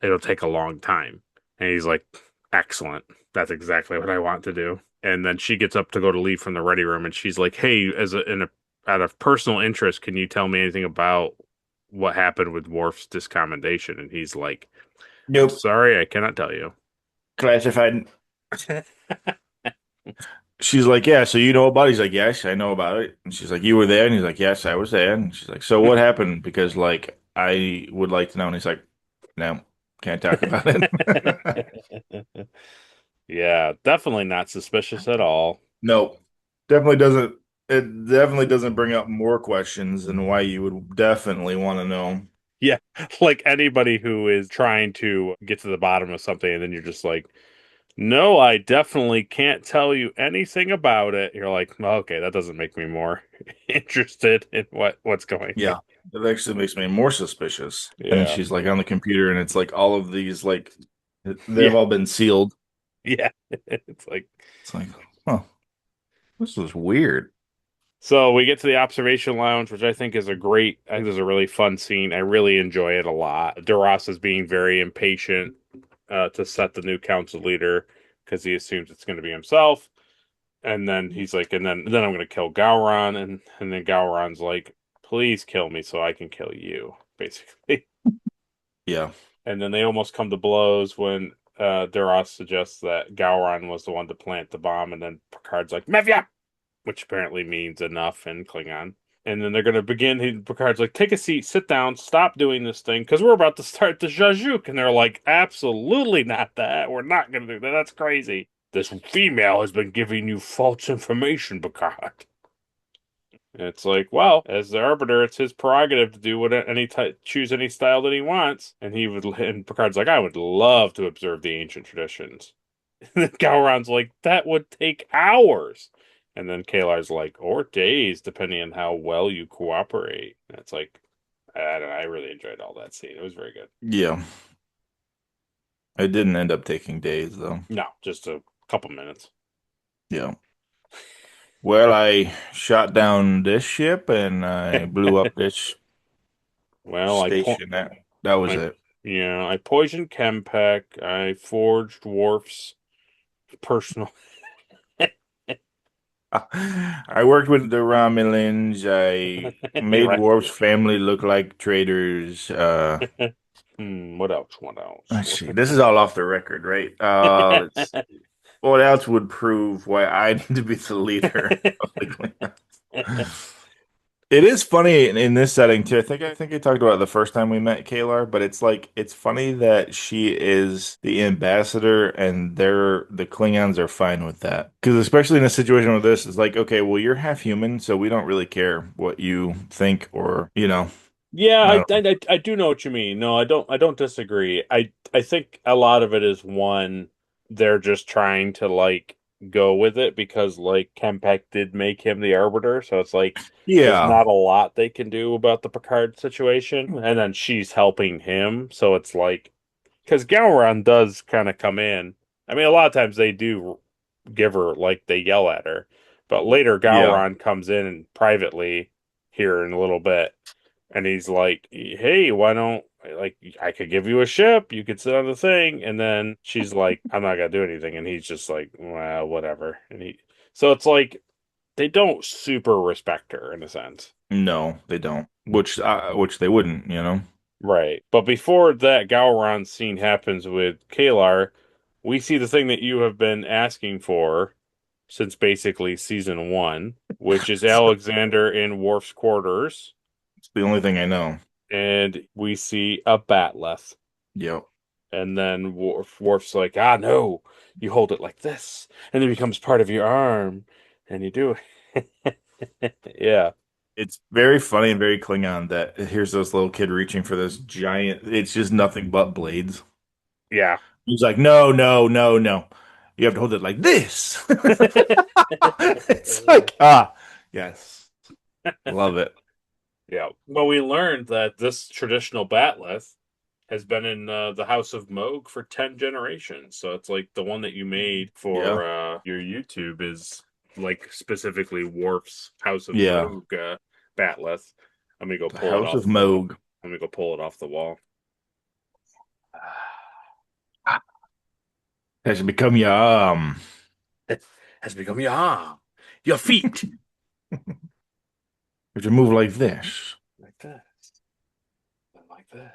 it'll take a long time." And he's like, "Excellent. That's exactly what I want to do." And then she gets up to go to leave from the ready room, and she's like, "Hey, out of personal interest, can you tell me anything about what happened with Worf's discommendation?" And he's like, "Nope. Sorry, I cannot tell you. Classified." She's like, "Yeah, so you know about it?" He's like, "Yes, I know about it." And she's like, "You were there?" And he's like, "Yes, I was there." And she's like, "So what happened? Because like I would like to know." And he's like, "No, can't talk about it." Yeah, definitely not suspicious at all. No, definitely doesn't. It definitely doesn't bring up more questions than why you would definitely want to know. Yeah, like anybody who is trying to get to the bottom of something, and then you're just like, "No, I definitely can't tell you anything about it." You're like, well, "Okay, that doesn't make me more interested in what's going on." Yeah, it actually makes me more suspicious. Yeah. And she's like on the computer, and it's like all of these like they've all been sealed. Yeah, it's like, huh, this is weird. So we get to the observation lounge, which I think is a really fun scene. I really enjoy it a lot. Duras is being very impatient to set the new council leader because he assumes it's going to be himself. And then he's like, and then I'm going to kill Gowron. And then Gowron's like, "Please kill me so I can kill you." basically. Yeah. And then they almost come to blows when Duras suggests that Gowron was the one to plant the bomb, and then Picard's like, Mevia! Which apparently means enough in Klingon. And then they're going to begin. Picard's like, take a seat, sit down, stop doing this thing, because we're about to start the Jean-Luc. And they're like, absolutely not that. We're not going to do that. That's crazy. This female has been giving you false information, Picard. And it's like, well, as the Arbiter, it's his prerogative to do choose any style that he wants. And Picard's like, I would love to observe the ancient traditions. And then Gowron's like, that would take hours. And then Kalar's like, or days, depending on how well you cooperate. And it's like, I don't know, I really enjoyed all that scene. It was very good. Yeah. It didn't end up taking days, though. No, just a couple minutes. Yeah. Well, I shot down this ship and I blew up this station. That was it. Yeah, I poisoned Kempek. I forged Worf's personal. I worked with the Romulans. I made Worf's family look like traitors. What else? What else? Let's see. This is all off the record, right? Let's see. What else would prove why I need to be the leader of the Klingons? It is funny in this setting too. I think I talked about it the first time we met Kalar, but it's like it's funny that she is the ambassador and the Klingons are fine with that. Because especially in a situation with this, it's like, okay, well, you're half human, so we don't really care what you think or, you know. Yeah, I do know what you mean. No, I don't disagree. I think a lot of it is one, they're just trying to like go with it because like Kempek did make him the Arbiter, so it's like there's not a lot they can do about the Picard situation, and then she's helping him, so it's like because Gowron does kind of come in. I mean, a lot of times they do give her like they yell at her, but later Gowron comes in privately here in a little bit. And he's like, hey, why don't, like, I could give you a ship. You could sit on the thing. And then she's like, I'm not going to do anything. And he's just like, well, whatever. So it's like, they don't super respect her in a sense. No, they don't. Which they wouldn't, you know? Right. But before that Gowron scene happens with Kalar, we see the thing that you have been asking for since basically season 1, which is Alexander in Worf's quarters. It's the only thing I know. And we see a batleth. Yep. And then Worf's like, no, you hold it like this. And it becomes part of your arm. And you do it. Yeah. It's very funny and very Klingon that here's this little kid reaching for this giant, it's just nothing but blades. Yeah. He's like, no. You have to hold it like this. It's like, yes. Love it. Yeah. Well, we learned that this traditional batleth has been in the House of Moog for 10 generations. So it's like the one that you made for your YouTube is like specifically Worf's House of Moog batleth. Let me go pull it off. House of Moog. Let me go pull it off the wall. Has become your arm. It has become your arm. Your feet. If you move like this. Like this. Like that.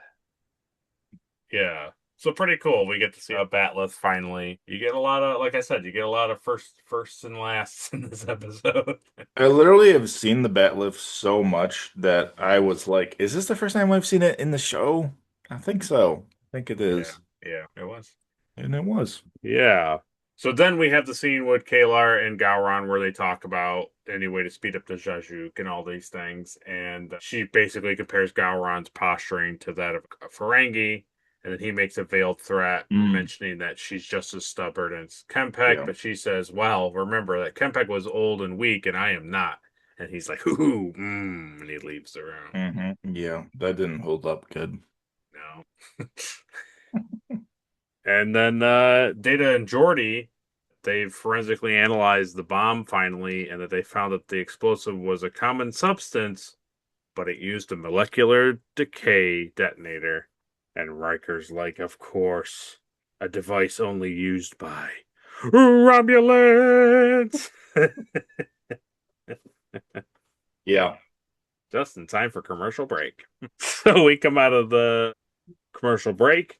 Yeah. So pretty cool. We get to see a batleth finally. You get a lot of, like I said, you get a lot of firsts and lasts in this episode. I literally have seen the batleth so much that I was like, is this the first time I've seen it in the show? I think so. I think it is. Yeah, it was. And it was. Yeah. So then we have the scene with Kalar and Gowron where they talk about any way to speed up the Jean-Luc and all these things. And she basically compares Gowron's posturing to that of Ferengi. And then he makes a veiled threat, mentioning that she's just as stubborn as Kempek. But she says, well, remember that Kempek was old and weak and I am not. And he's like, hoo-hoo, and he leaves the room. Mm-hmm. Yeah, that didn't hold up good. No. And then Data and Geordi, they've forensically analyzed the bomb finally, and that they found that the explosive was a common substance, but it used a molecular decay detonator. And Riker's like, of course, a device only used by Romulans. Yeah. Just in time for commercial break. So we come out of the commercial break.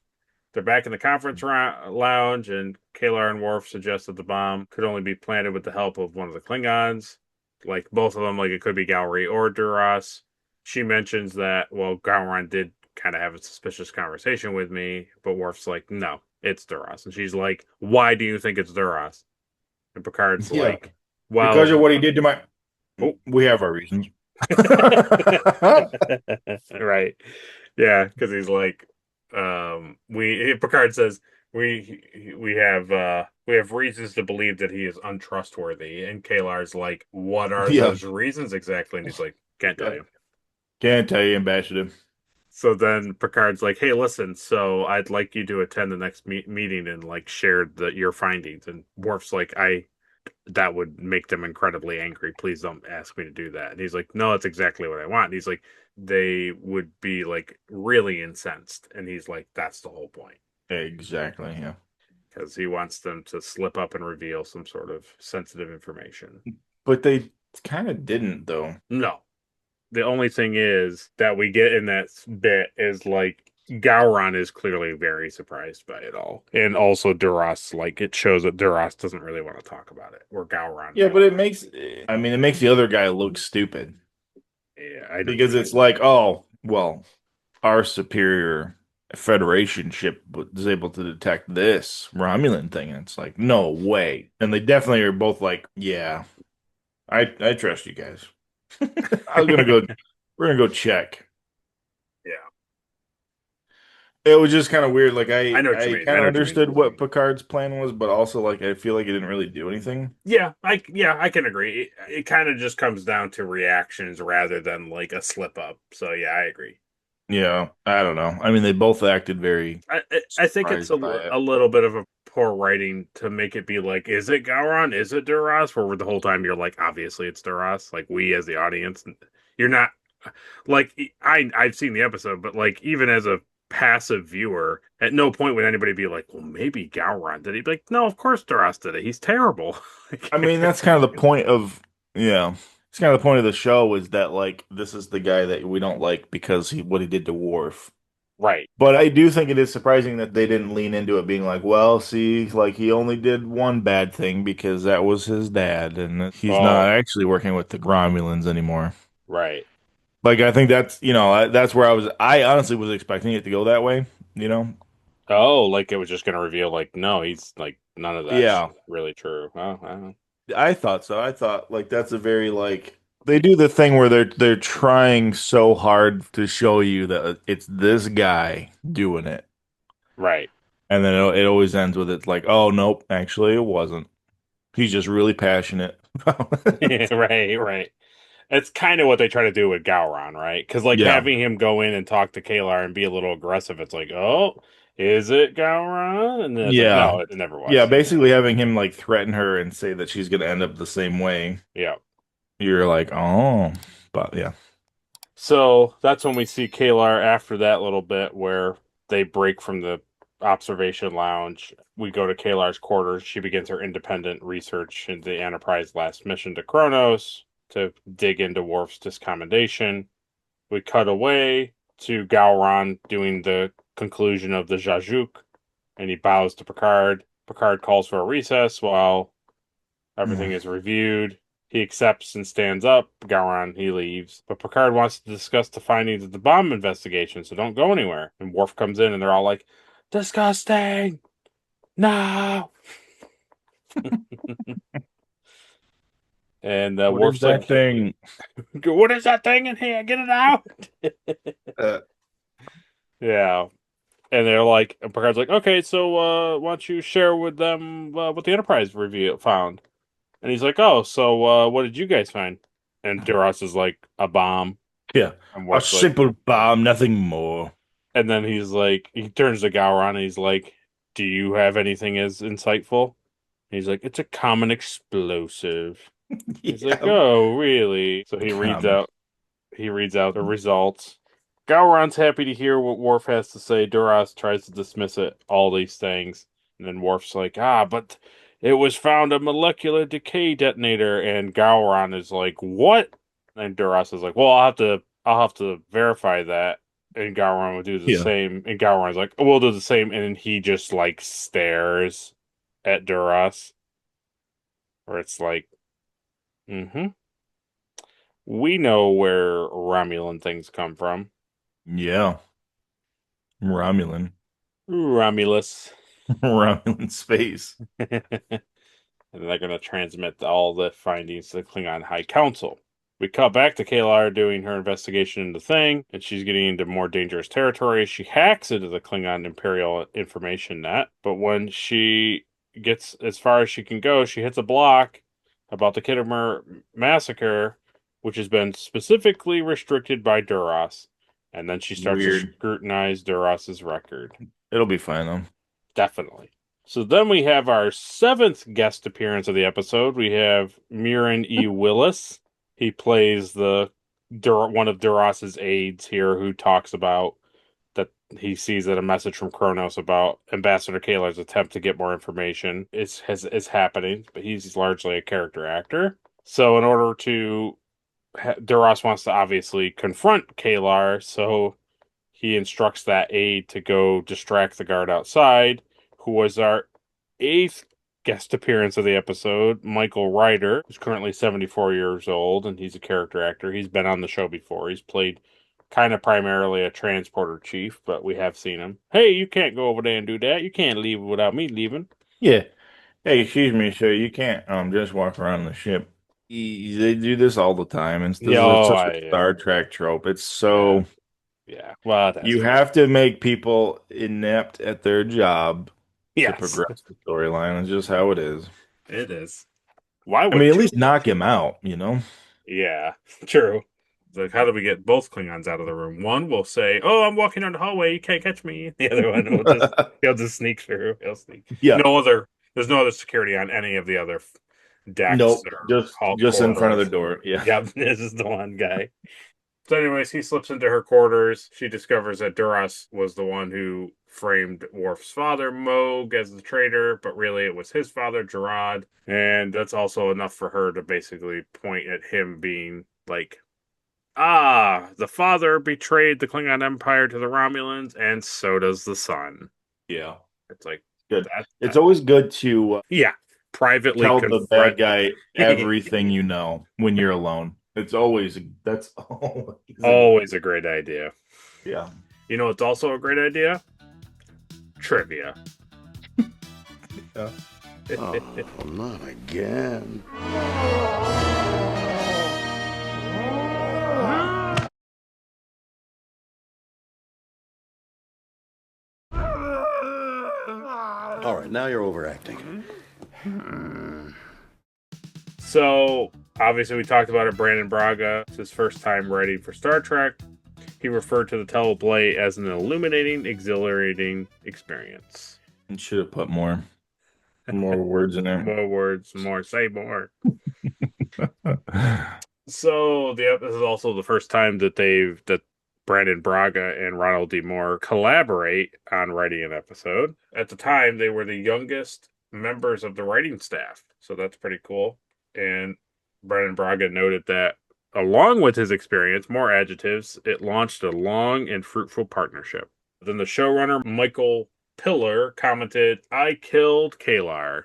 They're back in the conference lounge, and Kalar and Worf suggest that the bomb could only be planted with the help of one of the Klingons. Like, both of them, like, it could be Galri or Duras. She mentions that, well, Gowron did kind of have a suspicious conversation with me, but Worf's like, no, it's Duras. And she's like, why do you think it's Duras? And Picard's like, well... Because of what he did to my... Oh, we have our reasons. Right. Yeah, because he's like, Picard says we have reasons to believe that he is untrustworthy, and Kalar's like, what are those reasons exactly? And he's like, can't tell you. Can't tell you, Ambassador. So then Picard's like, hey, listen, so I'd like you to attend the next meeting and like share your findings. And Worf's like, that would make them incredibly angry. Please don't ask me to do that. And he's like, no, that's exactly what I want. And he's like, they would be like really incensed. And he's like, that's the whole point. Exactly, yeah. Because he wants them to slip up and reveal some sort of sensitive information. But they kind of didn't, though. No. The only thing is that we get in that bit is like, Gowron is clearly very surprised by it all. And also Duras, like, it shows that Duras doesn't really want to talk about it. Or Gowron. Yeah, but it makes the other guy look stupid. Yeah, because it's like, oh, well, our superior Federation ship was able to detect this Romulan thing. And it's like, no way. And they definitely are both like, yeah, I trust you guys. we're gonna go check. Yeah. It was just kind of weird. Like I kind of understood what Picard's plan was, but also like I feel like it didn't really do anything. Yeah, I can agree. It kind of just comes down to reactions rather than like a slip up. So yeah, I agree. Yeah, I don't know. I mean, they both acted very. I think it's a little bit of a poor writing to make it be like, is it Gowron? Is it Duras? Where the whole time you're like, obviously it's Duras. Like we as the audience, you're not like I've seen the episode, but like even as a passive viewer, at no point would anybody be like, well, maybe Gowron did. He'd be like, no, of course Duras did it. He's terrible. I mean, that's kind of the point of it's kind of the point of the show is that like this is the guy that we don't like because what he did to Worf. Right. But I do think it is surprising that they didn't lean into it being like, well, see, like he only did one bad thing because that was his dad and he's not actually working with the Romulans anymore. Right. Like, I think that's where I honestly was expecting it to go that way, Oh, like it was just going to reveal, like, no, he's like, none of that's really true. Oh, I don't know. I thought so. I thought, like, that's a very, like, they do the thing where they're trying so hard to show you that it's this guy doing it. Right. And then it always ends with it like, oh, nope, actually it wasn't. He's just really passionate. Right. It's kind of what they try to do with Gowron, right? Because like having him go in and talk to Kalar and be a little aggressive, it's like, oh, is it Gowron? And then it's like, no, it never was. Yeah, basically having him like threaten her and say that she's going to end up the same way. Yeah. You're like, oh, but yeah. So that's when we see Kalar after that little bit where they break from the observation lounge. We go to Kalar's quarters. She begins her independent research into the Enterprise last mission to Kronos to dig into Worf's discommendation. We cut away to Gowron doing the conclusion of the Jean-Luc, and he bows to Picard. Picard calls for a recess while everything is reviewed. He accepts and stands up. Gowron, he leaves. But Picard wants to discuss the findings of the bomb investigation, so don't go anywhere. And Worf comes in, and they're all like, disgusting! No! And Worf's like, thing? What is that thing in here? Get it out! Yeah. And they're like, and Picard's like, okay, so why don't you share with them what the Enterprise review found? And he's like, oh, so what did you guys find? And Duras is like, a bomb. Yeah. A simple bomb, nothing more. And then he's like, he turns to Gowron and he's like, do you have anything as insightful? And he's like, it's a common explosive. He's like, oh, really? So he reads out the results. Gowron's happy to hear what Worf has to say. Duras tries to dismiss all these things. And then Worf's like, but it was found a molecular decay detonator. And Gowron is like, what? And Duras is like, well, I'll have to verify that. And Gowron would do the Yeah. same. And Gowron's like, we'll do the same. And then he just like stares at Duras. Or it's like, we know where Romulan things come from. Yeah. Romulan. Romulus. Romulan space. And they're going to transmit all the findings to the Klingon High Council. We cut back to Kalar doing her investigation into the thing, and she's getting into more dangerous territory. She hacks into the Klingon Imperial information net, but when she gets as far as she can go, she hits a block about the Kittimer massacre, which has been specifically restricted by Duras. And then she starts to scrutinize Duras's record. It'll be fine, though. Definitely. So then we have our 7th guest appearance of the episode. We have Mirren E. Willis. He plays one of Duras's aides here, who talks about that he sees that a message from Kronos about Ambassador Kalar's attempt to get more information is happening, but he's largely a character actor. So in order to Duras wants to obviously confront Kalar, so he instructs that aide to go distract the guard outside, who was our 8th guest appearance of the episode, Michael Ryder, who's currently 74 years old, and he's a character actor. He's been on the show before. He's played kind of primarily a transporter chief, but we have seen him. Hey, you can't go over there and do that. You can't leave without me leaving. Yeah. Hey, excuse me, sir. You can't just walk around the ship. They do this all the time, and this is such a Star Trek trope. It's so... Yeah. Well, you have to make people inept at their job to progress the storyline. It's just how it is. It is. Why would at least knock him out, you know? Yeah, true. Like, how do we get both Klingons out of the room? One will say, "Oh, I'm walking down the hallway. You can't catch me." The other one will he'll just sneak through. He'll sneak. Yeah. There's no other security on any of the other decks. Nope. Just in front of the door. Yeah. Yep. This is the one guy. So anyways, he slips into her quarters. She discovers that Duras was the one who framed Worf's father, Moog, as the traitor, but really it was his father, Gerard. And that's also enough for her to basically point at him being like, the father betrayed the Klingon Empire to the Romulans, and so does the son. Yeah. It's like, good. It's always good to privately tell the bad guy everything you know when you're alone. That's always a great idea. Yeah. You know, it's also a great idea. Trivia. Oh, not again. All right, now you're overacting. So, obviously, we talked about it. Brandon Braga, it's his first time writing for Star Trek. He referred to the teleplay as an illuminating, exhilarating experience. You should have put more words in there. More words, say more. So, this is also the first time that Brandon Braga and Ronald D. Moore collaborate on writing an episode. At the time, they were the youngest members of the writing staff, so that's pretty cool. And Brandon Braga noted that, along with his experience, more adjectives, it launched a long and fruitful partnership. Then the showrunner, Michael Piller, commented, "I killed Kalar."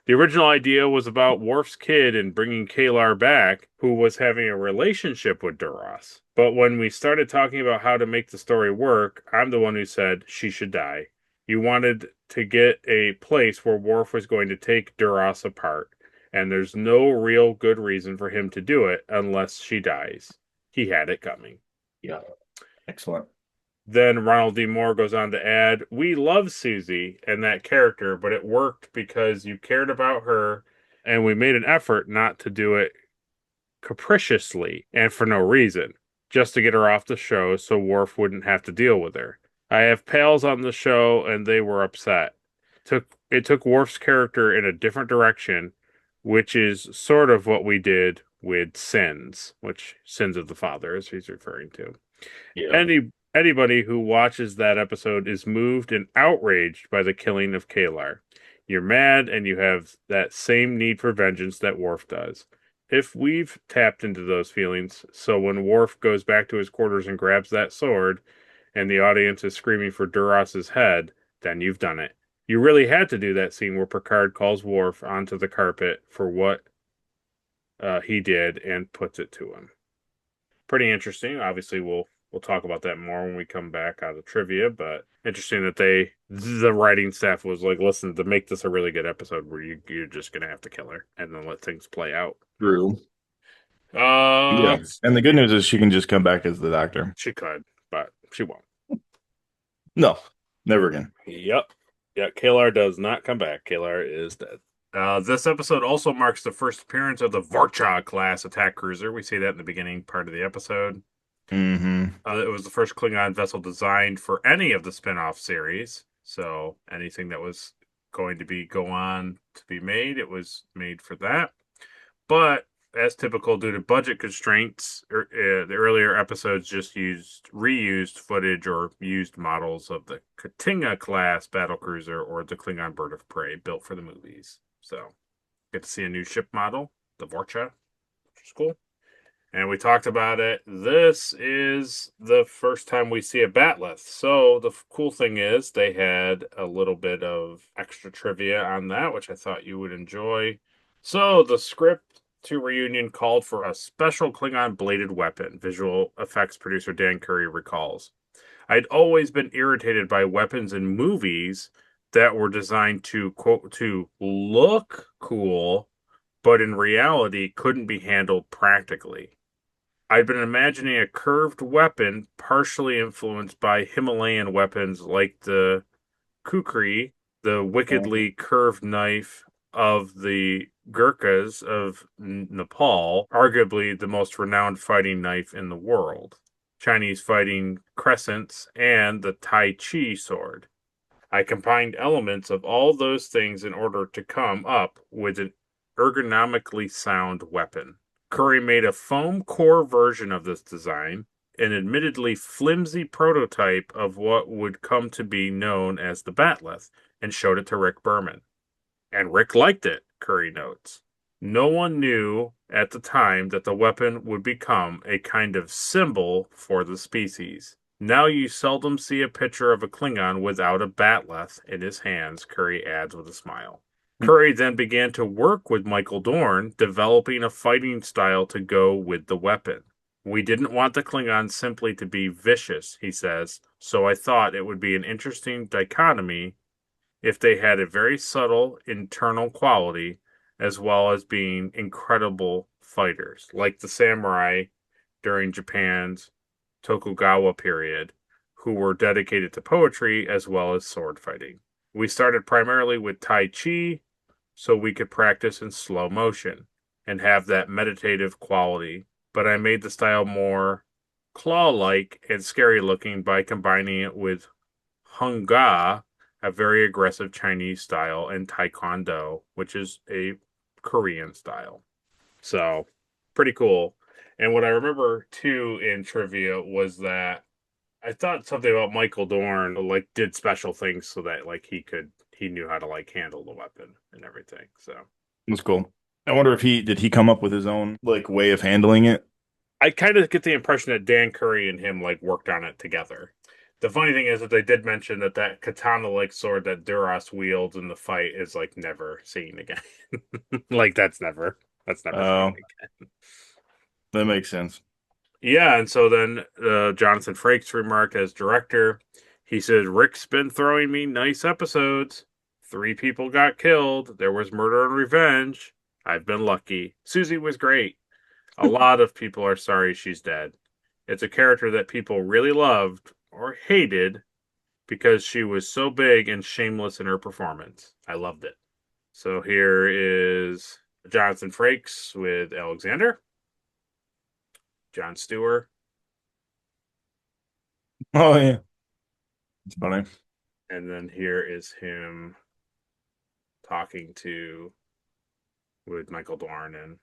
The original idea was about Worf's kid and bringing Kalar back, who was having a relationship with Duras. But when we started talking about how to make the story work, I'm the one who said she should die. You wanted to get a place where Worf was going to take Duras apart. And there's no real good reason for him to do it unless she dies. He had it coming. Yeah. Excellent. Then Ronald D. Moore goes on to add, "We love Susie and that character, but it worked because you cared about her, and we made an effort not to do it capriciously and for no reason, just to get her off the show so Worf wouldn't have to deal with her. I have pals on the show, and they were upset. It took Worf's character in a different direction, which is sort of what we did with Sins, which Sins of the Father, as he's referring to. Yeah. Anybody who watches that episode is moved and outraged by the killing of Kalar. You're mad, and you have that same need for vengeance that Worf does. If we've tapped into those feelings, so when Worf goes back to his quarters and grabs that sword, and the audience is screaming for Duras's head, then you've done it. You really had to do that scene where Picard calls Worf onto the carpet for what he did and puts it to him. Pretty interesting. Obviously, we'll talk about that more when we come back out of trivia, but interesting that the writing staff was like, listen, to make this a really good episode where you're just going to have to kill her and then let things play out. True. Yeah. And the good news is she can just come back as the Doctor. She could, but she won't. No, never again. Yep. Yeah, Kalar does not come back. Kalar is dead. This episode also marks the first appearance of the Vorcha class attack cruiser. We see that in the beginning part of the episode. Mm-hmm. It was the first Klingon vessel designed for any of the spin-off series. So anything that was going to go on to be made, it was made for that. But as typical, due to budget constraints, the earlier episodes just reused footage or used models of the Katinga class battlecruiser or the Klingon bird of prey built for the movies. So get to see a new ship model, the Vorcha, which is cool. And we talked about it. This is the first time we see a Batleth. So the cool thing is they had a little bit of extra trivia on that, which I thought you would enjoy. So the script to Reunion called for a special Klingon bladed weapon, visual effects producer Dan Curry recalls. I'd always been irritated by weapons in movies that were designed to, quote, to look cool, but in reality couldn't be handled practically. I'd been imagining a curved weapon partially influenced by Himalayan weapons like the kukri, the wickedly curved knife of the Gurkhas of Nepal, arguably the most renowned fighting knife in the world, Chinese fighting crescents, and the Tai Chi sword. I combined elements of all those things in order to come up with an ergonomically sound weapon. Curry made a foam core version of this design, an admittedly flimsy prototype of what would come to be known as the Batleth, and showed it to Rick Berman. And Rick liked it, Curry notes. No one knew at the time that the weapon would become a kind of symbol for the species. Now you seldom see a picture of a Klingon without a Batleth in his hands, Curry adds with a smile. Curry then began to work with Michael Dorn, developing a fighting style to go with the weapon. We didn't want the Klingons simply to be vicious, he says, so I thought it would be an interesting dichotomy if they had a very subtle internal quality as well as being incredible fighters, like the samurai during Japan's Tokugawa period, who were dedicated to poetry as well as sword fighting. We started primarily with Tai Chi, so we could practice in slow motion and have that meditative quality, but I made the style more claw-like and scary-looking by combining it with Hung-ga, a very aggressive Chinese style, and Taekwondo, which is a Korean style. So, pretty cool. And what I remember, too, in trivia was that I thought something about Michael Dorn, like, did special things so that, like, he knew how to, like, handle the weapon and everything. So That's cool. I wonder if did he come up with his own, like, way of handling it? I kind of get the impression that Dan Curry and him, like, worked on it together. The funny thing is that they did mention that katana-like sword that Duras wields in the fight is, like, never seen again. Like, that's never seen again. That makes sense. Yeah, and so then Jonathan Frakes remarked as director, he said, Rick's been throwing me nice episodes. 3 people got killed. There was murder and revenge. I've been lucky. Susie was great. A lot of people are sorry she's dead. It's a character that people really loved or hated because she was so big and shameless in her performance. I loved it. So here is Jonathan Frakes with Alexander. Jon Stewart. Oh, yeah. It's funny. And then here is him talking with Michael Dorn and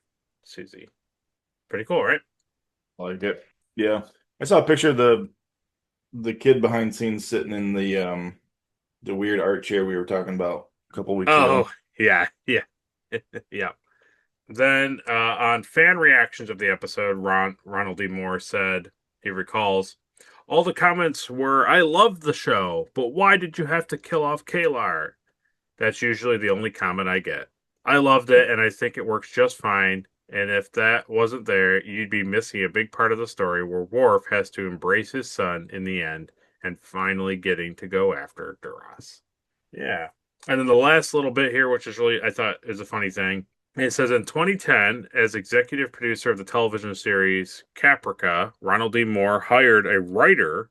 Susie. Pretty cool, right? I like it. Yeah. I saw a picture of the kid behind scenes sitting in the weird art chair we were talking about a couple weeks ago. Oh, yeah. Yeah. Then on fan reactions of the episode, Ronald D. Moore said he recalls, All the comments were, I love the show, but why did you have to kill off Kalar? That's usually the only comment I get. I loved it, and I think it works just fine. And if that wasn't there, you'd be missing a big part of the story where Worf has to embrace his son in the end and finally getting to go after Duras. Yeah. And then the last little bit here, which is really, I thought is a funny thing. It says in 2010, as executive producer of the television series Caprica, Ronald D. Moore hired a writer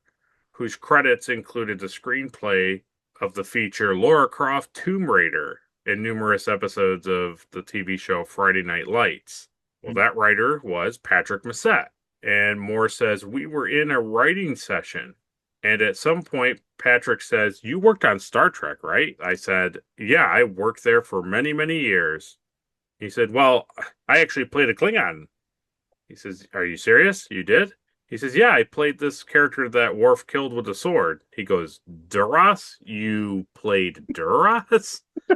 whose credits included the screenplay of the feature Lara Croft Tomb Raider and numerous episodes of the TV show Friday Night Lights. Well, that writer was Patrick Massett. And Moore says, we were in a writing session. And at some point, Patrick says, you worked on Star Trek, right? I said, yeah, I worked there for many, many years. He said, well, I actually played a Klingon. He says, are you serious? You did? He says, yeah, I played this character that Worf killed with a sword. He goes, Duras? You played Duras? He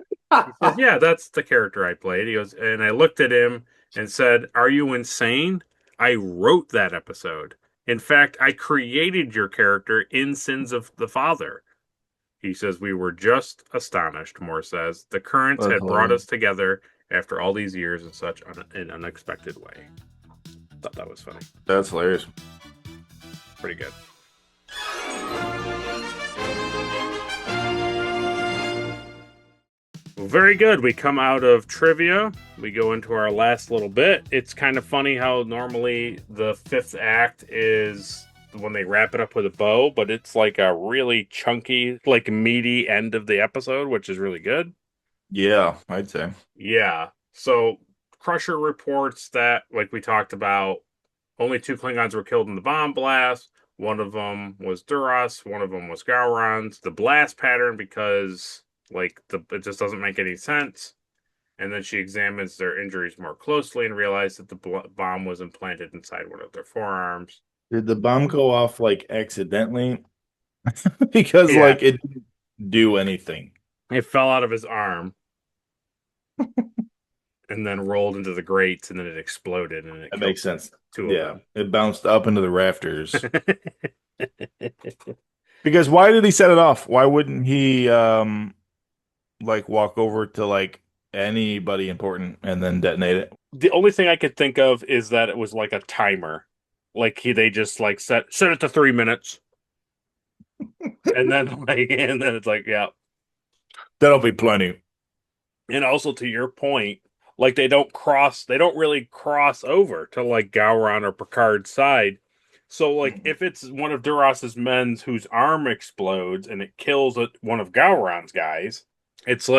says, yeah, that's the character I played. He goes, and I looked at him and said, are you insane? I wrote that episode. In fact, I created your character in Sins of the Father. He says, we were just astonished, Moore says. The currents had brought us together after all these years in such an unexpected way. Thought that was funny. That's hilarious. Pretty good. Well, very good. We come out of trivia. We go into our last little bit. It's kind of funny how normally the fifth act is when they wrap it up with a bow, but it's like a really chunky, like meaty end of the episode, which is really good. Yeah, I'd say. Yeah. So Crusher reports that, like we talked about, only 2 Klingons were killed in the bomb blast. One of them was Duras. One of them was Gowron's. The blast pattern, because it just doesn't make any sense. And then she examines their injuries more closely and realized that the bomb was implanted inside one of their forearms. Did the bomb go off accidentally? Because it didn't do anything. It fell out of his arm. And then rolled into the grates, and then it exploded. And it makes sense. 2 of them. It bounced up into the rafters. Because why did he set it off? Why wouldn't he walk over to anybody important and then detonate it? The only thing I could think of is that it was like a timer. They just set it to 3 minutes. and then it's yeah. That'll be plenty. And also, to your point, they don't really cross over to Gowron or Picard's side. So if it's one of Duras's men whose arm explodes and it kills one of Gowron's guys, it's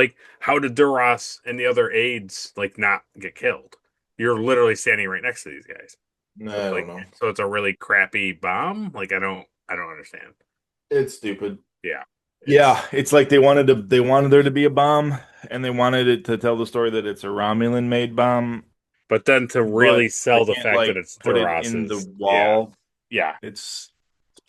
how did Duras and the other aides not get killed? You're literally standing right next to these guys. No, I don't know. So it's a really crappy bomb. I don't understand. It's stupid. Yeah. It's they wanted there to be a bomb, and they wanted it to tell the story that it's a Romulan made bomb. But then to really sell the fact that it's put Duras it in the wall. Yeah. It's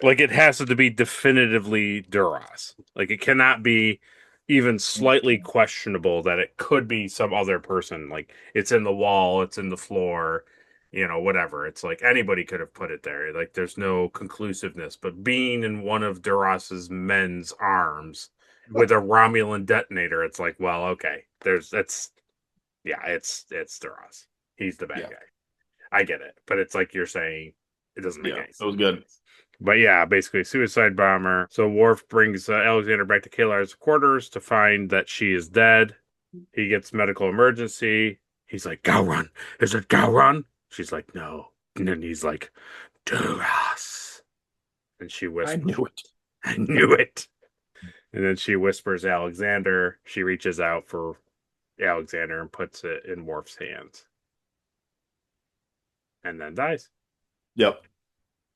it has to be definitively Duras. It cannot be even slightly questionable that it could be some other person. It's in the wall, it's in the floor, whatever. It's anybody could have put it there. There's no conclusiveness. But being in one of Duras's men's arms with a Romulan detonator, it's well, okay. It's Duras. He's the bad guy. I get it. But it's you're saying it doesn't make any sense. It was good. But yeah, basically suicide bomber. So Worf brings Alexander back to Kalar's quarters to find that she is dead. He gets medical emergency. He's like, Gowron, is it Gowron? She's like, no. And then he's like, Duras. And she whispers, I knew it. And then she whispers Alexander. She reaches out for Alexander and puts it in Worf's hands. And then dies. Yep.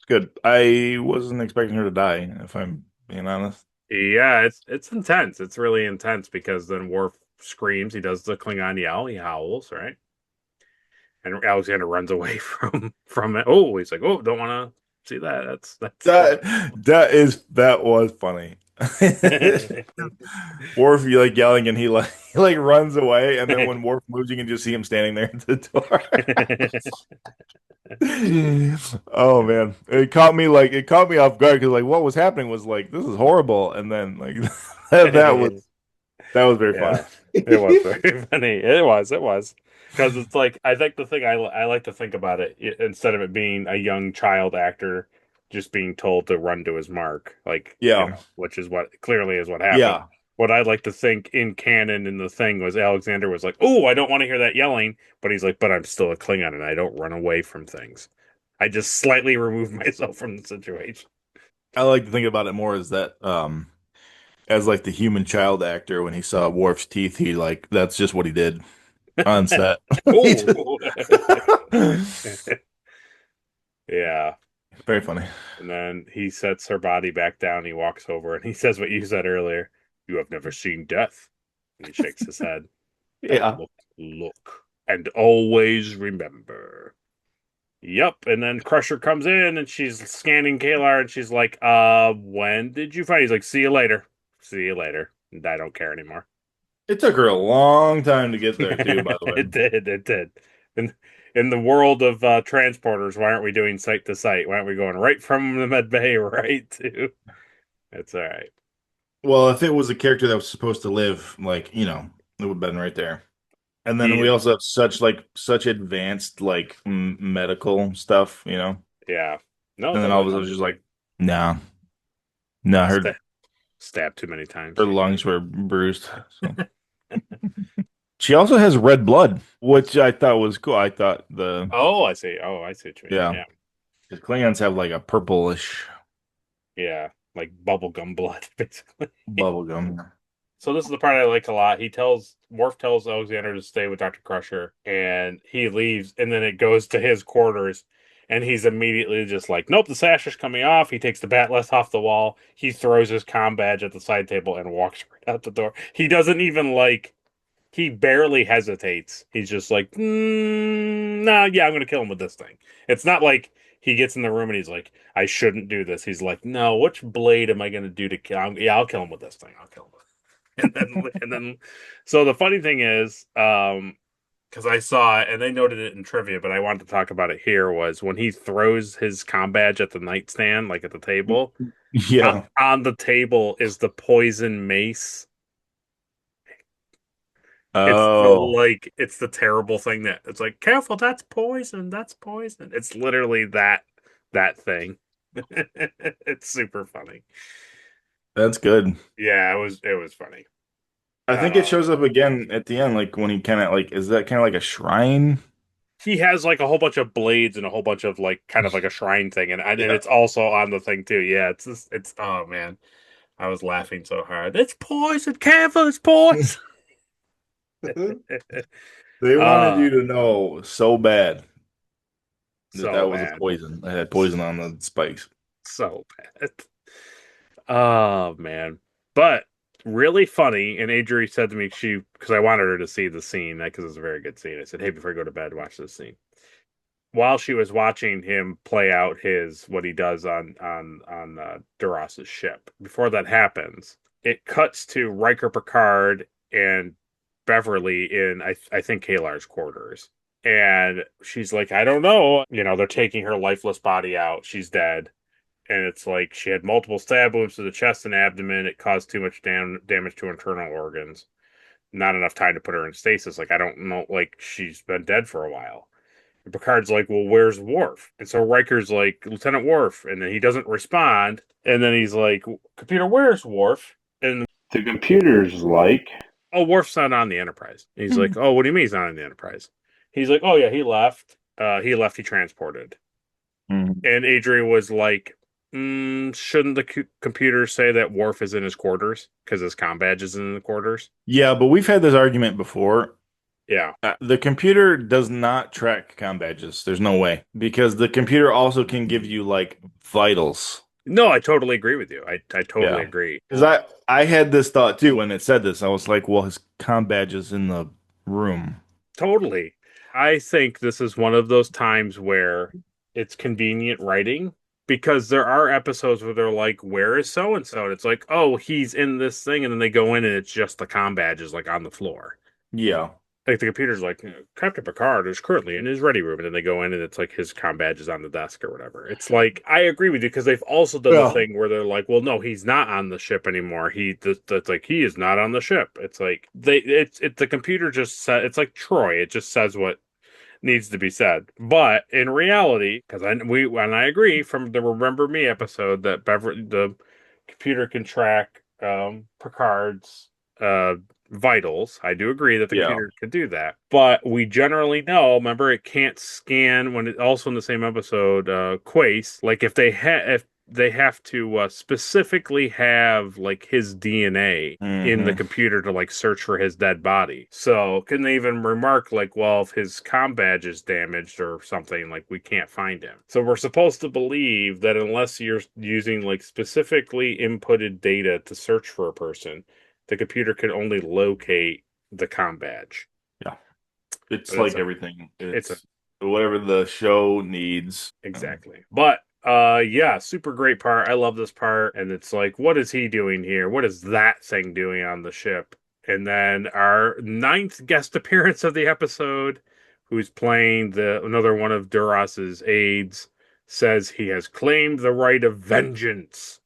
Good. I wasn't expecting her to die, if I'm being honest. Yeah, it's intense. It's really intense because then Worf screams. He does the Klingon yell. He howls, right? And Alexander runs away from it. Oh, he's like, oh, don't want to see that. That was funny. Worf yelling, and he runs away, and then when Worf moves, you can just see him standing there at the door. Oh man, it caught me off guard because like what was happening was like this is horrible, and then like that was very fun. Yeah, it was very funny. It was because it's like I think the thing I like to think about it instead of it being a young child actor just being told to run to his mark, like Yeah, which is what clearly is what happened. yeah. What I'd like to think in canon in the thing was Alexander was like, "Oh, I don't want to hear that yelling," but he's like, "But I'm still a Klingon and I don't run away from things. I just slightly remove myself from the situation." I like to think about it more as that as like the human child actor when he saw Worf's teeth, he like that's just what he did on set. He just- Oh, yeah. Very funny. And then he sets her body back down. He walks over and he says what you said earlier. You have never seen death. And he shakes his head. Yeah. Look, and always remember. Yep. And then Crusher comes in and she's scanning Kalar and she's like, when did you find? He's like, see you later. See you later. And I don't care anymore. It took her a long time to get there too, by the way. It did. In the world of transporters, why aren't we doing site to site? Why aren't we going right from the med bay right to? It's all right. Well, if it was a character that was supposed to live, like, it would have been right there. And then we also have such advanced like medical stuff, Yeah. No. And then all of a sudden, just like, nah, nah, stabbed too many times. Her lungs were bruised. So. She also has red blood, which I thought was cool. I thought I see. I see what you mean. Yeah. Because Klingons have like a purplish. Yeah, like bubblegum blood, basically. Bubblegum. So this is the part I like a lot. Worf tells Alexander to stay with Dr. Crusher, and he leaves, and then it goes to his quarters, and he's immediately just like, nope, the sash is coming off. He takes the batleth off the wall. He throws his comm badge at the side table and walks right out the door. He doesn't even he barely hesitates. He's just like, nah, yeah, I'm going to kill him with this thing. It's not like he gets in the room and he's like, I shouldn't do this. He's like, no, which blade am I going to do to kill him? Yeah, I'll kill him with this thing. I'll kill him with it. and then, so the funny thing is, because I saw it and they noted it in trivia, but I wanted to talk about it here, was when he throws his comm badge at the nightstand, like at the table. Yeah. On the table is the poison mace. Oh. It's the terrible thing that it's like, careful, that's poison. It's literally that thing. It's super funny. That's good. Yeah, it was funny. I think it shows up again at the end, like when he kind of like, is that kind of like a shrine? He has like a whole bunch of blades and a whole bunch of like kind of like a shrine thing, and it's also on the thing too. Yeah, it's oh man, I was laughing so hard. It's poison, careful, it's poison. They wanted you to know so bad that was a poison. It had poison on the spikes. So bad. Oh man. But really funny, and Adri said to me, because I wanted her to see the scene, because it's a very good scene. I said, hey, before you go to bed, watch this scene. While she was watching him play out what he does on Duras's ship, before that happens, it cuts to Riker, Picard, and Beverly in I think Kalar's quarters. And she's like, I don't know. They're taking her lifeless body out. She's dead. And it's like she had multiple stab wounds to the chest and abdomen. It caused too much damage to internal organs. Not enough time to put her in stasis. Like, I don't know. Like, she's been dead for a while. And Picard's like, well, where's Worf? And so Riker's like, Lieutenant Worf. And then he doesn't respond. And then he's like, computer, where's Worf? And the computer's like, oh, Worf's not on the Enterprise. And he's like, oh, what do you mean he's not on the Enterprise? He's like, oh, yeah, he left. He transported. And Adri was like, shouldn't the computer say that Worf is in his quarters because his comm badge is in the quarters? Yeah, but we've had this argument before. Yeah. The computer does not track comm badges. There's no way. Because the computer also can give you, like, vitals. No, I totally agree with you. I totally agree. Because I had this thought, too, when it said this. I was like, well, his comm badge is in the room. Totally. I think this is one of those times where it's convenient writing. Because there are episodes where they're like, where is so-and-so? And it's like, oh, he's in this thing. And then they go in and it's just the comm badge is like on the floor. Yeah. like the computer's like, Captain Picard is currently in his ready room, and then they go in and it's like his comm badge is on the desk or whatever. It's like, I agree with you, because they've also done the thing where they're like, well, no, he's not on the ship anymore. That's like, he is not on the ship. It's like the computer just said, it's like Troy. It just says what needs to be said. But in reality, because I agree from the Remember Me episode that the computer can track Picard's vitals. I do agree that the computer can do that, but we generally know. Remember, it can't scan when it. Also in the same episode, Quace. Like if they have to specifically have like his DNA in the computer to like search for his dead body. So can they even remark like, well, if his comm badge is damaged or something, like we can't find him. So we're supposed to believe that unless you're using like specifically inputted data to search for a person, the computer can only locate the comm badge. Yeah. It's like everything. It's whatever the show needs. Exactly. But yeah, super great part. I love this part. And it's like, what is he doing here? What is that thing doing on the ship? And then our 9th guest appearance of the episode, who's playing another one of Duras's aides, says he has claimed the right of vengeance.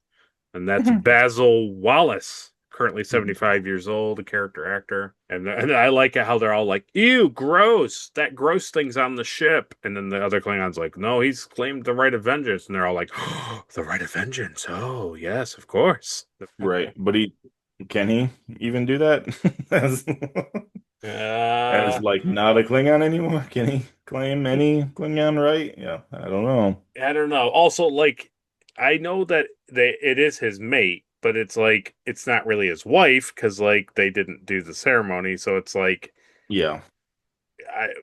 And that's Basil Wallace, currently 75 years old, a character actor. And I like it how they're all like, ew, gross. That gross thing's on the ship. And then the other Klingon's like, no, he's claimed the right of vengeance. And they're all like, oh, the right of vengeance. Oh, yes, of course. Right. But can he even do that? as like not a Klingon anymore? Can he claim any Klingon right? Yeah, I don't know. I don't know. Also, like, I know that it is his mate, but it's like it's not really his wife because like they didn't do the ceremony, so it's like, yeah.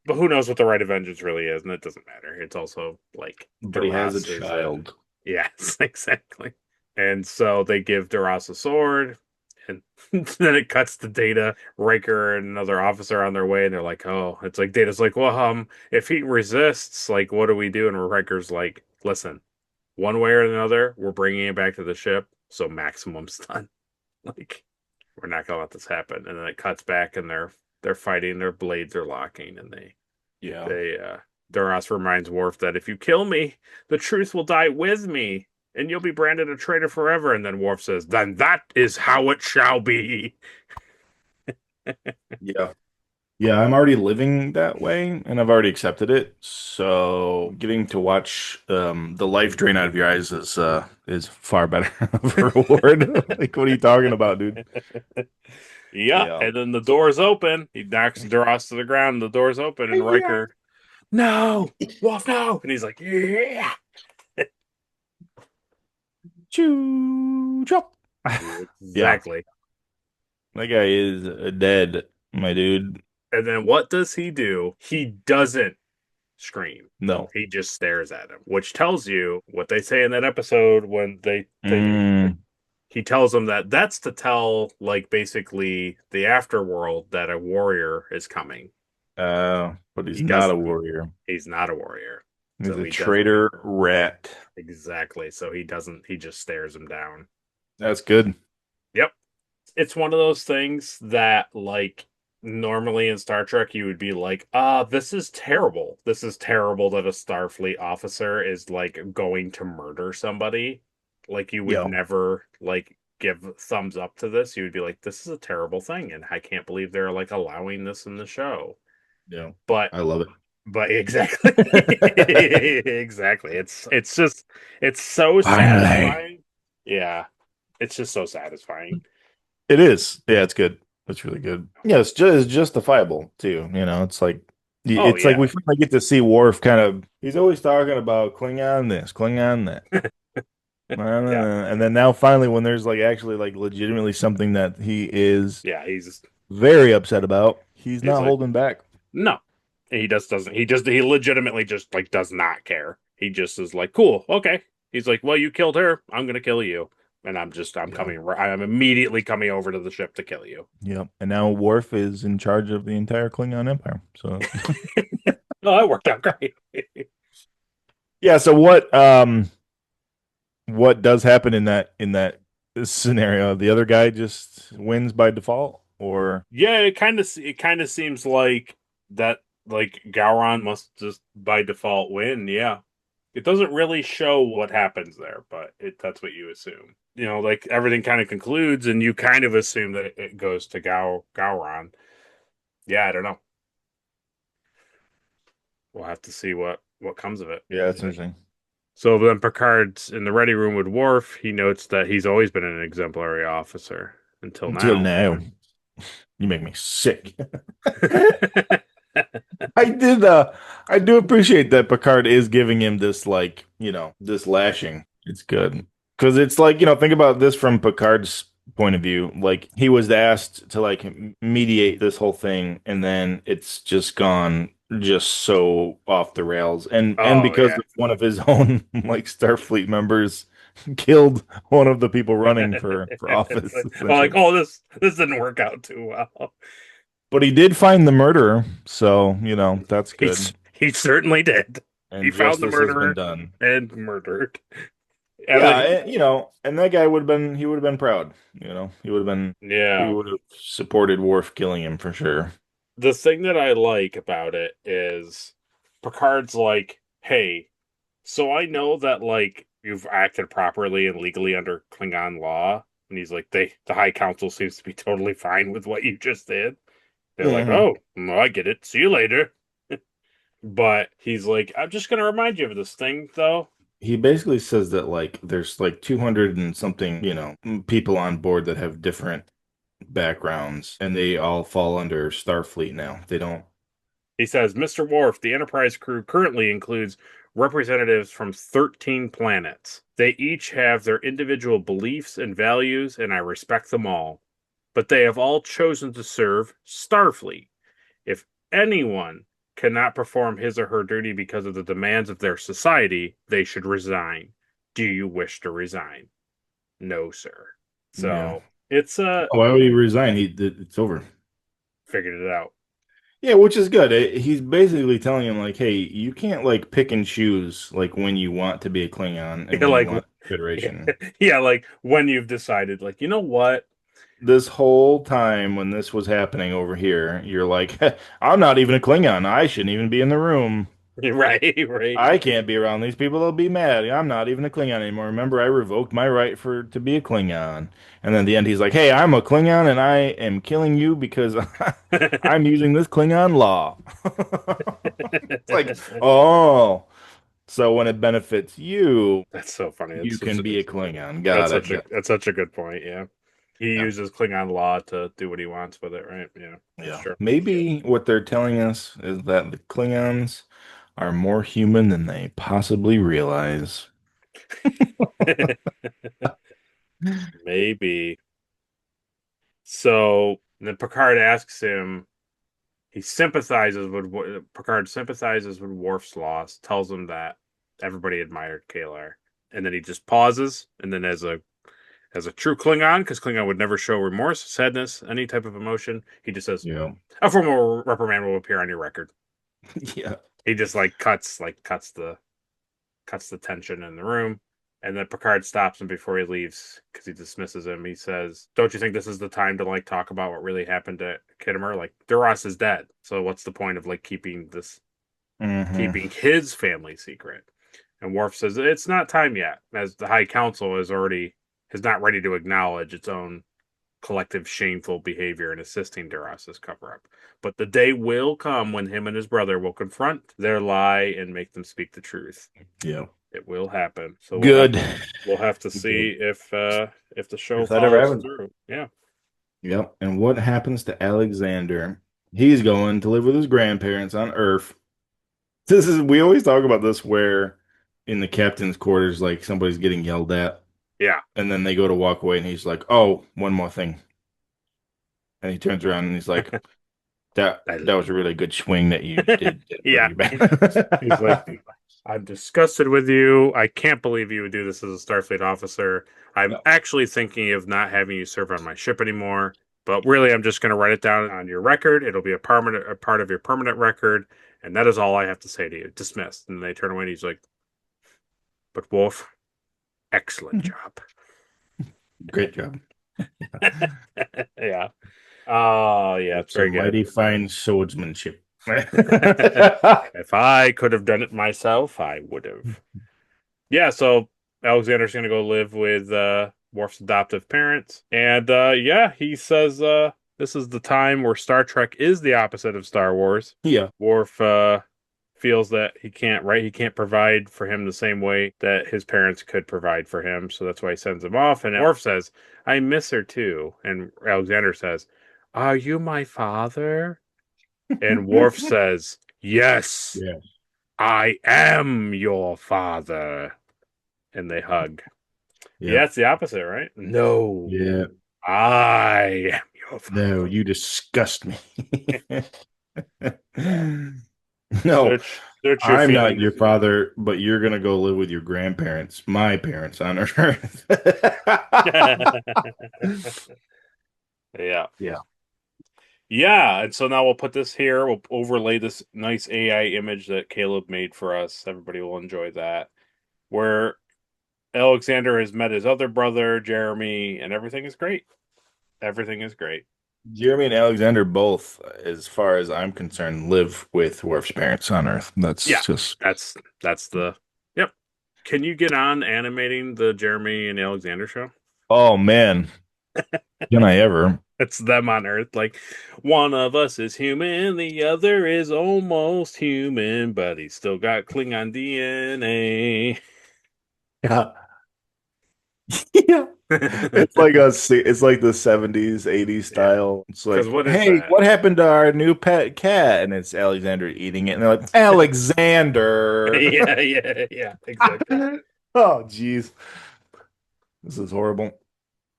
But who knows what the right of vengeance really is, and it doesn't matter. It's also like, but he has a child. Yes, exactly. And so they give Duras a sword, and then it cuts to Data, Riker, and another officer on their way, and they're like, oh, it's like Data's like, well, if he resists, like, what do we do? And Riker's like, listen. One way or another, we're bringing it back to the ship, so maximum stun. Like, we're not gonna let this happen. And then it cuts back, and they're fighting. Their blades are locking, and Duras reminds Worf that if you kill me, the truth will die with me, and you'll be branded a traitor forever. And then Worf says, "Then that is how it shall be." Yeah. Yeah, I'm already living that way, and I've already accepted it. So getting to watch the life drain out of your eyes is far better of a reward. Like, what are you talking about, dude? Yeah, and then the door's open. He knocks Duras to the ground, and the door's open, and Riker, no, Wolf, no, and he's like, yeah, choo chop. Exactly. That guy is dead, my dude. And then what does he do? He doesn't scream. No. He just stares at him, which tells you what they say in that episode when he tells them that's to tell, like, basically the afterworld that a warrior is coming. But he's not a warrior. He's not a warrior. He's a traitor rat. Exactly. So he just stares him down. That's good. Yep. It's one of those things that, like, normally in Star Trek, you would be like, this is terrible. This is terrible that a Starfleet officer is, like, going to murder somebody. Like, you would never, like, give thumbs up to this. You would be like, this is a terrible thing, and I can't believe they're, like, allowing this in the show. Yeah. But I love it. But exactly. Exactly. It's so satisfying. Yeah. It's just so satisfying. It is. Yeah, it's good. It's really good. Yeah, it's justifiable too. You know, it's like like we finally get to see Worf kind of. He's always talking about Klingon this, Klingon that, and then now finally, when there's like actually like legitimately something that he is, he's very upset about. He's not like, holding back. No, he doesn't. He legitimately just like does not care. He just is like, cool, okay. He's like, well, you killed her. I'm gonna kill you. And I'm immediately coming over to the ship to kill you. Yep. And now Worf is in charge of the entire Klingon Empire. So no, that worked out great. Yeah, so what does happen in that scenario? The other guy just wins by default, or Yeah, it kind of seems like that. Like Gowron must just by default win. Yeah, it doesn't really show what happens there, but that's what you assume. You know, like everything kind of concludes, and you kind of assume that it goes to Gowron. Yeah, I don't know. We'll have to see what comes of it. yeah, that's interesting. So then Picard's in the ready room with Worf. He notes that he's always been an exemplary officer until now. You make me sick. I do appreciate that Picard is giving him this, like, this lashing. It's good. Because it's like, think about this from Picard's point of view. Like, he was asked to, like, mediate this whole thing, and then it's just gone just so off the rails. And because of one of his own, like, Starfleet members killed one of the people running for office. This didn't work out too well. But he did find the murderer, so that's good. He certainly did. And he found the murderer has been done and murdered. And that guy would have been proud. He would have supported Worf killing him for sure. The thing that I like about it is Picard's like, "Hey, so I know that like you've acted properly and legally under Klingon law," and he's like, "The High Council seems to be totally fine with what you just did." They're like, "Oh, well, I get it. See you later." But he's like, "I'm just going to remind you of this thing, though." He basically says that, like, there's like 200 and something, people on board that have different backgrounds, and they all fall under Starfleet now. They don't. He says, "Mr. Worf, the Enterprise crew currently includes representatives from 13 planets. They each have their individual beliefs and values, and I respect them all. But they have all chosen to serve Starfleet. If anyone cannot perform his or her duty because of the demands of their society, they should resign. Do you wish to resign?" No, sir. So it's why would he resign? It's over. Figured it out. Yeah, which is good. He's basically telling him, like, hey, you can't, like, pick and choose, like, when you want to be a Klingon and when you want Federation. Yeah, like when you've decided, like, you know what? This whole time when this was happening over here, you're like, I'm not even a Klingon. I shouldn't even be in the room. Right. I can't be around these people. They'll be mad. I'm not even a Klingon anymore. Remember, I revoked my right to be a Klingon. And then at the end, he's like, hey, I'm a Klingon and I am killing you because I'm using this Klingon law. It's like, oh. So when it benefits you, that's so funny. You can be a Klingon. Got it. That's such a good point. Yeah. He uses Klingon law to do what he wants with it, right? Yeah. Sure. Maybe what they're telling us is that the Klingons are more human than they possibly realize. Maybe. So then Picard asks him. Picard sympathizes with Worf's loss, tells him that everybody admired Kalar, and then he just pauses, and then as a true Klingon, because Klingon would never show remorse, sadness, any type of emotion, he just says, "A formal reprimand will appear on your record." Yeah. He just cuts the tension in the room, and then Picard stops him before he leaves because he dismisses him. He says, "Don't you think this is the time to talk about what really happened to Kittimer? Like, Duras is dead, so what's the point of keeping his family secret?" And Worf says, "It's not time yet, as the High Council is not ready to acknowledge its own collective shameful behavior in assisting Duras's cover-up. But the day will come when him and his brother will confront their lie and make them speak the truth." Yeah. It will happen. So good. We'll have to see if the show follows through. Yeah. Yep. And what happens to Alexander? He's going to live with his grandparents on Earth. We always talk about this where in the captain's quarters, somebody's getting yelled at. Yeah. And then they go to walk away and he's like, "Oh, one more thing." And he turns around and he's like, that was a really good swing that you did. Yeah. He's like, "I'm disgusted with you. I can't believe you would do this as a Starfleet officer. I'm actually thinking of not having you serve on my ship anymore. But really, I'm just going to write it down on your record. It'll be a part of your permanent record. And that is all I have to say to you. Dismissed." And they turn away and he's like, "But Worf, excellent job." Great job. Yeah. Oh, yeah, it's very Some good. mighty fine swordsmanship. If I could have done it myself, I would have. Yeah, so Alexander's going to go live with Worf's adoptive parents. And yeah, he says this is the time where Star Trek is the opposite of Star Wars. Yeah. Worf feels that he can't provide for him the same way that his parents could provide for him. So that's why he sends him off. And Worf says, I miss her too. And Alexander says, are you my father? And Worf says, yes, Yeah. I am your father. And they hug. Yeah, it's the opposite, right? No. Yeah. I am your father. No, you disgust me. No, I'm not your father, but you're going to go live with your grandparents, my parents on Earth. Yeah. Yeah. Yeah, and so now we'll put this here. We'll overlay this nice AI image that Caleb made for us. Everybody will enjoy that. Where Alexander has met his other brother, Jeremy, and everything is great. Everything is great. Jeremy and Alexander both, as far as I'm concerned, live with Worf's parents on Earth. That's the yep. Can you get on animating the Jeremy and Alexander show? Oh man. Can I ever? It's them on Earth. Like, one of us is human, the other is almost human, but he's still got Klingon DNA. Yeah. Yeah. It's like the 70s, 80s style. It's like, hey, what happened to our new pet cat? And it's Alexander eating it. And they're like, Alexander. Yeah, exactly. Oh, jeez. This is horrible.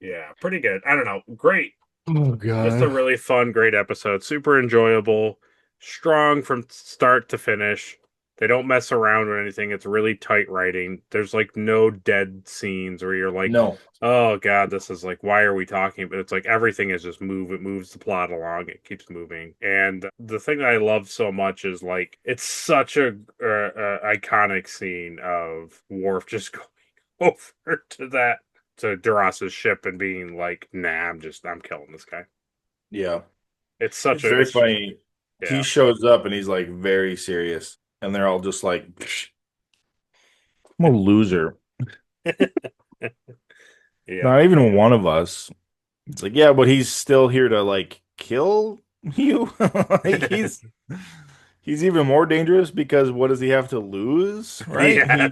Yeah, pretty good. I don't know. Great. Oh, God. Just a really fun, great episode. Super enjoyable. Strong from start to finish. They don't mess around with anything. It's really tight writing. There's like no dead scenes where you're like, no. Oh God, this is like, why are we talking? But it's like everything is just move. It moves the plot along. It keeps moving. And the thing that I love so much is like, it's such a iconic scene of Worf just going over to Duras's ship and being like, nah, I'm killing this guy. Yeah. It's very funny. Yeah. He shows up and he's like very serious. And they're all just like, I'm a loser. Yeah. Not even one of us. It's like, yeah, but he's still here to like kill you. Like, he's even more dangerous because what does he have to lose? Right? Yeah,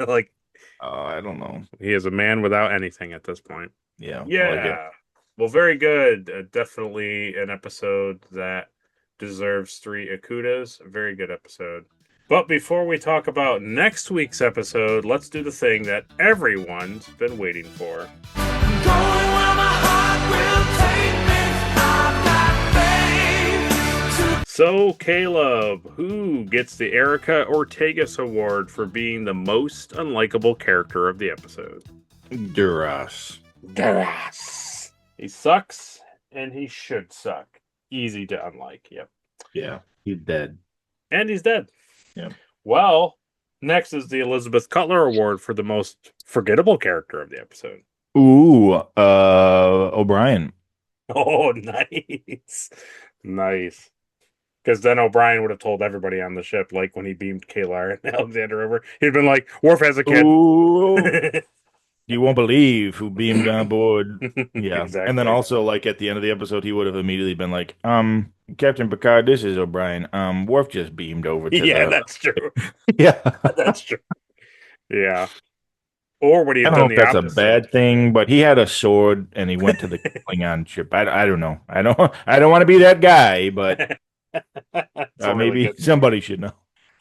I don't know. He is a man without anything at this point. Yeah. Yeah. Well, very good. Definitely an episode that deserves 3 Akutas. Very good episode. But before we talk about next week's episode, let's do the thing that everyone's been waiting for. So, Caleb, who gets the Erica Ortegas Award for being the most unlikable character of the episode? Duras. He sucks, and he should suck. Easy to unlike, yep. Yeah, he's dead. And he's dead. Yeah. Well, next is the Elizabeth Cutler Award for the most forgettable character of the episode. Ooh, O'Brien. Oh, nice. Nice. Because then O'Brien would have told everybody on the ship, like when he beamed K'Ehleyr and Alexander over, he'd been like, Worf has a kid. Ooh. You won't believe who beamed on board. Yeah. Exactly. And then also, like, at the end of the episode, he would have immediately been like, Captain Picard, this is O'Brien. Worf just beamed over to that's true. Yeah. That's true. Yeah. Or would he have I done don't the know if opposite? that's a bad thing, but he had a sword and he went to the Klingon ship. I don't know. I don't want to be that guy, but maybe somebody should know.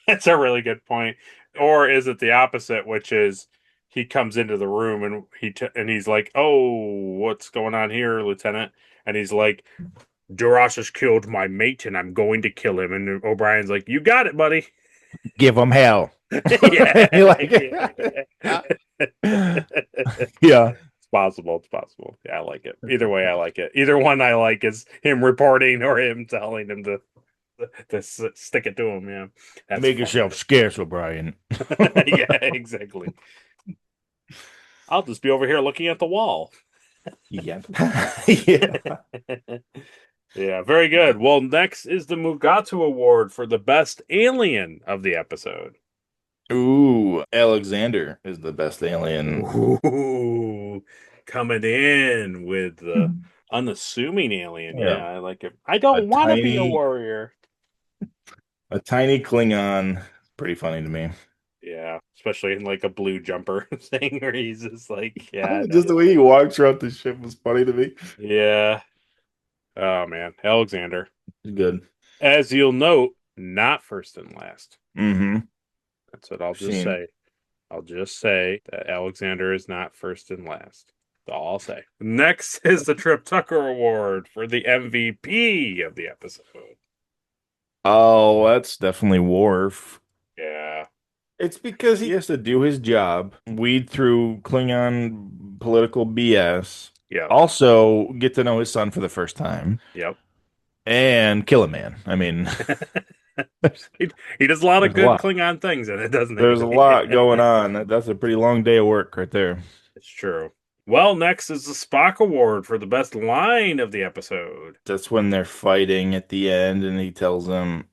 That's a really good point. Or is it the opposite, which is he comes into the room and he's like, "Oh, what's going on here, Lieutenant?" And he's like, "Duras has killed my mate, and I'm going to kill him." And O'Brien's like, "You got it, buddy. Give him hell." Yeah. Yeah. It's possible. Yeah, I like it. Either way, I like it. Either one I like is him reporting or him telling him to stick it to him. Yeah. Make yourself scarce, O'Brien. Yeah, exactly. I'll just be over here looking at the wall. Yeah. Yeah. Yeah, very good. Well, next is the Mugatu Award for the best alien of the episode. Ooh, Alexander is the best alien. Ooh, coming in with the unassuming alien. Yeah, I like it. I don't want to be a warrior. A tiny Klingon. Pretty funny to me. Yeah, especially in like a blue jumper thing where he's just like, yeah. Just the way he walks around the ship was funny to me. Yeah. Oh, man. Alexander. Good. As you'll note, not first and last. Mm-hmm. That's what I'll just say. I'll just say that Alexander is not first and last. That's all I'll say. Next is the Trip Tucker Award for the MVP of the episode. Oh, that's definitely Worf. Yeah. It's because he has to do his job, weed through Klingon political BS. Yeah. Also, get to know his son for the first time. Yep. And kill a man. I mean, he does a lot of good Klingon things in it, doesn't he? There's a lot going on. That's a pretty long day of work right there. It's true. Well, next is the Spock Award for the best line of the episode. That's when they're fighting at the end, and he tells them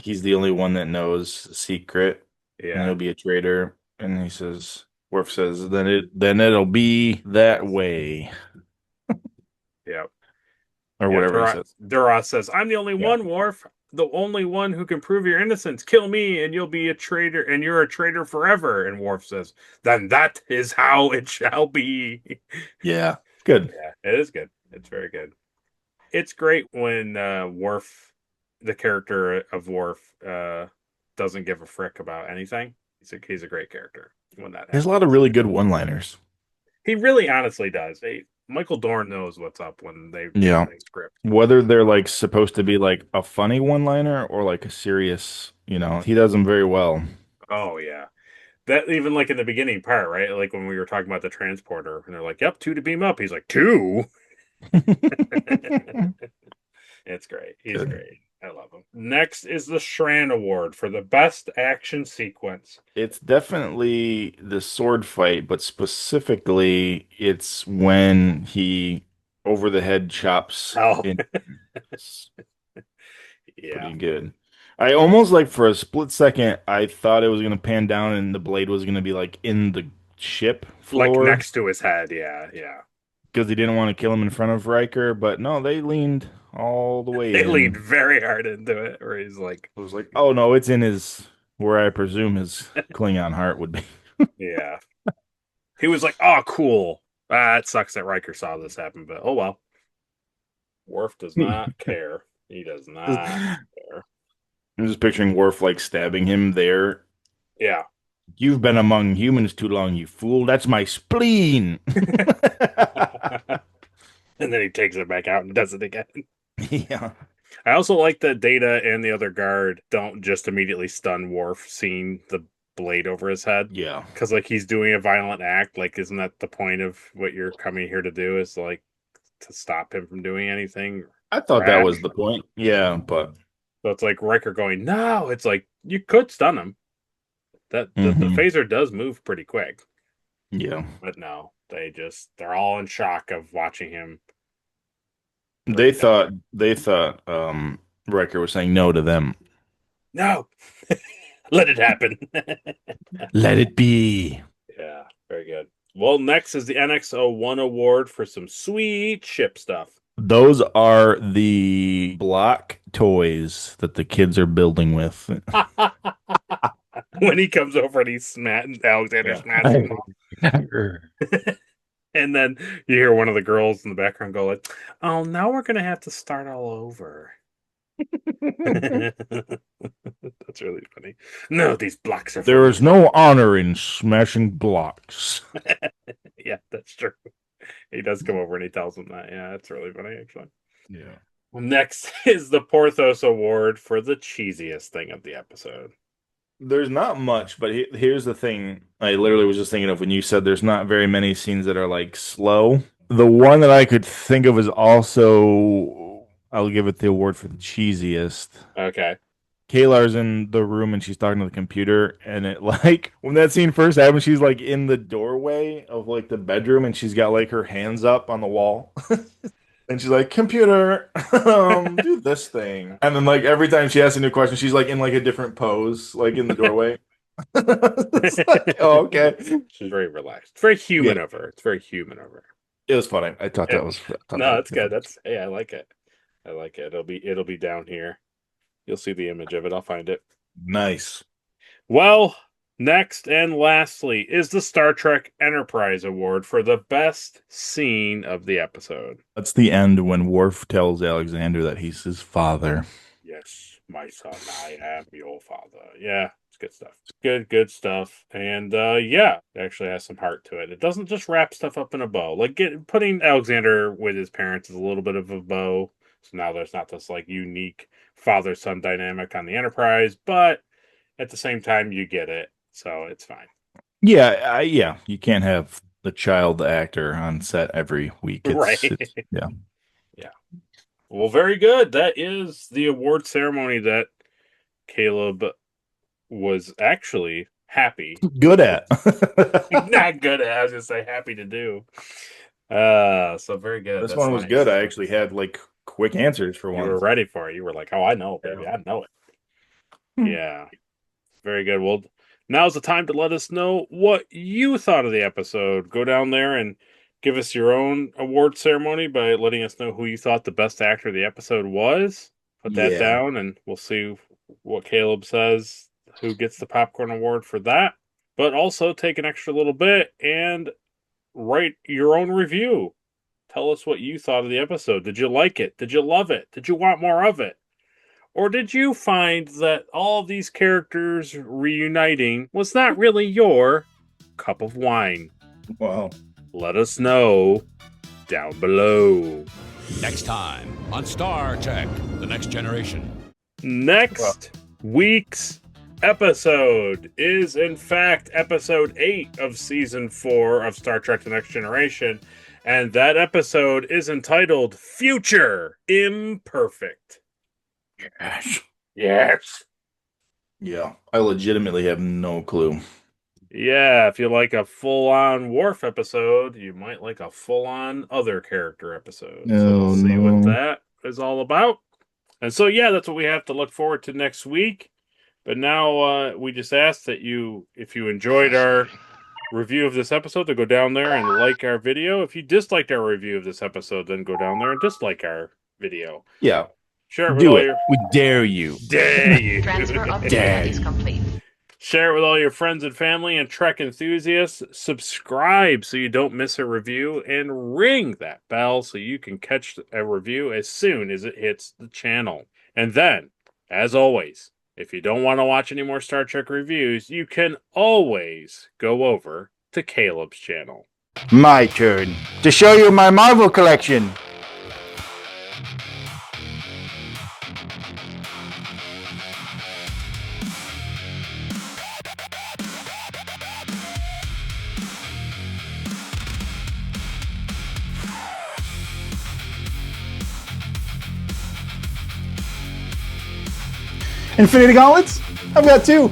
he's the only one that knows the secret. Yeah. And he'll be a traitor. And he says, Worf says, then it'll be that way. Yep. Or whatever he says. Duras says, I'm the only one, Worf. The only one who can prove your innocence. Kill me and you'll be a traitor, and you're a traitor forever. And Worf says, then that is how it shall be. Yeah. Good. Yeah, it is good. It's very good. It's great when Worf, the character of Worf, doesn't give a frick about anything. He's a great character when that happens. There's a lot of really good one-liners. He really honestly does. Michael Dorn knows what's up when they script. Whether they're like supposed to be like a funny one-liner or like a serious, he does them very well. Oh yeah. That even like in the beginning part, right? Like when we were talking about the transporter and they're like, yep, 2 to beam up. He's like, 2? It's great. He's great. I love him. Next is the Shran Award for the best action sequence. It's definitely the sword fight, but specifically it's when he over the head chops. Oh. Yeah. Pretty good. I almost like for a split second, I thought it was going to pan down and the blade was going to be like in the ship floor. Like next to his head. Yeah. Yeah. Because they didn't want to kill him in front of Riker, but no, they leaned all the way in. They leaned very hard into it, where he's like... I was like, oh no, it's in where I presume his Klingon heart would be. Yeah. He was like, oh, cool. It sucks that Riker saw this happen, but oh well. Worf does not care. He does not care. I'm just picturing Worf like stabbing him there. Yeah. You've been among humans too long, you fool. That's my spleen. And then he takes it back out and does it again. Yeah. I also like that Data and the other guard don't just immediately stun Worf seeing the blade over his head. Yeah. Because like he's doing a violent act. Like, isn't that the point of what you're coming here to do, is like to stop him from doing anything? I thought that was the point. Yeah, but so it's like Riker going, no, it's like you could stun him. The phaser does move pretty quick. Yeah. But no, they're all in shock of watching him. They thought Riker was saying no to them. No. Let it happen. Let it be. Yeah, very good. Well, next is the NX-01 award for some sweet ship stuff. Those are the block toys that the kids are building with. When he comes over and he's Alexander smashing him. And then you hear one of the girls in the background go like, oh, now we're going to have to start all over. That's really funny. No, these blocks are... There is no honor in smashing blocks. Yeah, that's true. He does come over and he tells them that. Yeah, that's really funny, actually. Yeah. Well, next is the Porthos Award for the cheesiest thing of the episode. There's not much, but here's the thing. I literally was just thinking of when you said there's not very many scenes that are like slow. The one that I could think of is also, I'll give it the award for the cheesiest. Okay. Kaylar's in the room and she's talking to the computer, and it like when that scene first happened, she's like in the doorway of like the bedroom and she's got like her hands up on the wall. And she's like, computer, do this thing. And then like every time she asks a new question, she's like in like a different pose, like in the doorway. It's like, oh, okay. She's very relaxed. It's very human Yeah. of her. It's very human of her. It was funny. I thought that was No, that's good. Hey, I like it. I like it. It'll be down here. You'll see the image of it. I'll find it. nice. Well, next and lastly is the Star Trek Enterprise Award for the best scene of the episode. That's the end when Worf tells Alexander that he's his father. Yes, my son, I am your father. Yeah, it's good stuff. Good stuff. And yeah, it actually has some heart to it. It doesn't just wrap stuff up in a bow. Like putting Alexander with his parents is a little bit of a bow. So now there's not this like unique father-son dynamic on the Enterprise, but at the same time you get it. So it's fine. Yeah, yeah. You can't have the child actor on set every week. Right. Yeah. Yeah. Well, very good. That is the award ceremony that Caleb was actually happy. Good at. Not good at, I was going to say happy to do. So very good. This That's one was nice. good. I actually had like quick answers for You one. were ready for it. You were like, oh, I know, baby. I know it. Yeah. Very good. Well, now's the time to let us know what you thought of the episode. Go down there and give us your own award ceremony by letting us know who you thought the best actor of the episode was. Put that down, and we'll see what Caleb says, who gets the popcorn award for that. But also take an extra little bit and write your own review. Tell us what you thought of the episode. Did you like it? Did you love it? Did you want more of it? Or did you find that all of these characters reuniting was not really your cup of wine? Well, let us know down below. Next time on Star Trek: The Next Generation. Next week's episode is, in fact, episode 8 of season 4 of Star Trek: The Next Generation. And that episode is entitled Future Imperfect. Yes. Yes. Yeah. I legitimately have no clue. Yeah, if you like a full-on Worf episode, you might like a full-on other character episode. So we'll see what that is all about. And so, yeah, that's what we have to look forward to next week. But now we just ask that if you enjoyed our review of this episode, to go down there and like our video. If you disliked our review of this episode, then go down there and dislike our video. Yeah. Share it with Do all it. your... We dare you. Dare you. Transfer update is complete. Share it with all your friends and family and Trek enthusiasts. Subscribe so you don't miss a review, and ring that bell so you can catch a review as soon as it hits the channel. And then, as always, if you don't want to watch any more Star Trek reviews, you can always go over to Caleb's channel. My turn to show you my Marvel collection. Infinity Gauntlets? I've got 2.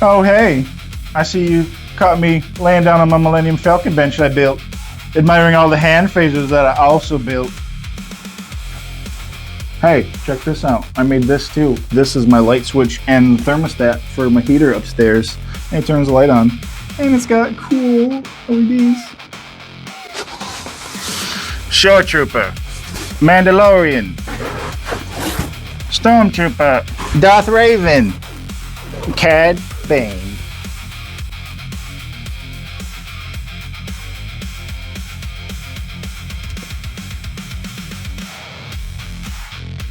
Oh, hey. I see you caught me laying down on my Millennium Falcon bench I built, admiring all the hand phasers that I also built. Hey, check this out. I made this too. This is my light switch and thermostat for my heater upstairs. And it turns the light on. And it's got cool LEDs. Shore Trooper, Mandalorian, Stormtrooper, Darth Raven, Cad Bane.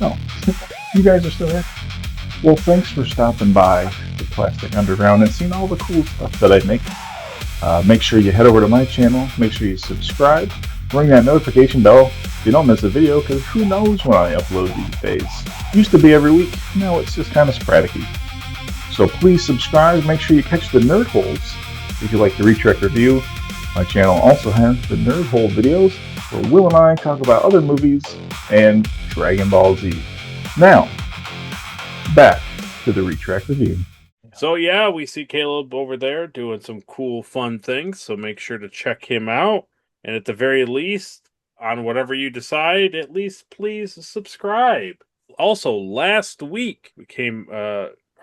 Oh, you guys are still there? Well, thanks for stopping by the Plastic Underground and seeing all the cool stuff that I make. Make sure you head over to my channel. Make sure you subscribe. Ring that notification bell so you don't miss a video, because who knows when I upload these days. Used to be every week, now it's just kind of sporadic-y. So please subscribe. Make sure you catch the Nerd Holes if you like the Retrek review. My channel also has the Nerd Hole videos where Will and I talk about other movies and Dragon Ball Z. Now, back to the Retrek review. So yeah, we see Caleb over there doing some cool, fun things. So make sure to check him out. And at the very least, on whatever you decide, at least please subscribe. Also, last week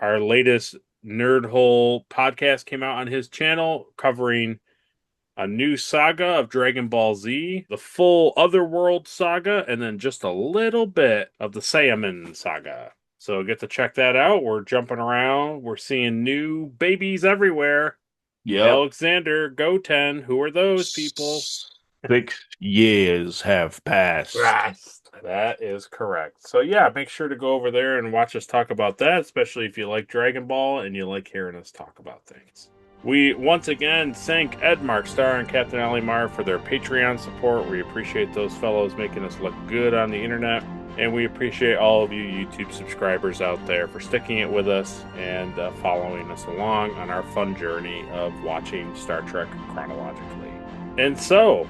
our latest Nerd Hole podcast came out on his channel covering a new saga of Dragon Ball Z, the full Otherworld saga, and then just a little bit of the Saiyaman saga. So get to check that out. We're jumping around. We're seeing new babies everywhere. Yeah. Alexander, Goten, who are those people? 6 years have passed. That is correct. So yeah, make sure to go over there and watch us talk about that, especially if you like Dragon Ball and you like hearing us talk about things. We once again thank Ed Mark Starr and Captain Ali Mar for their Patreon support. We appreciate those fellows making us look good on the internet. And we appreciate all of you YouTube subscribers out there for sticking it with us and following us along on our fun journey of watching Star Trek chronologically. And so,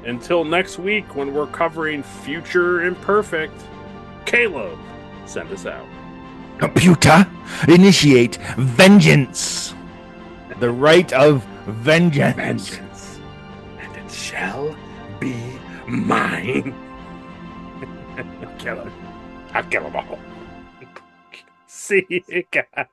until next week when we're covering Future Imperfect, Caleb, send us out. Computer, initiate vengeance. The right of vengeance. And it shall be mine. Kill him. I'll kill them all. See you guys.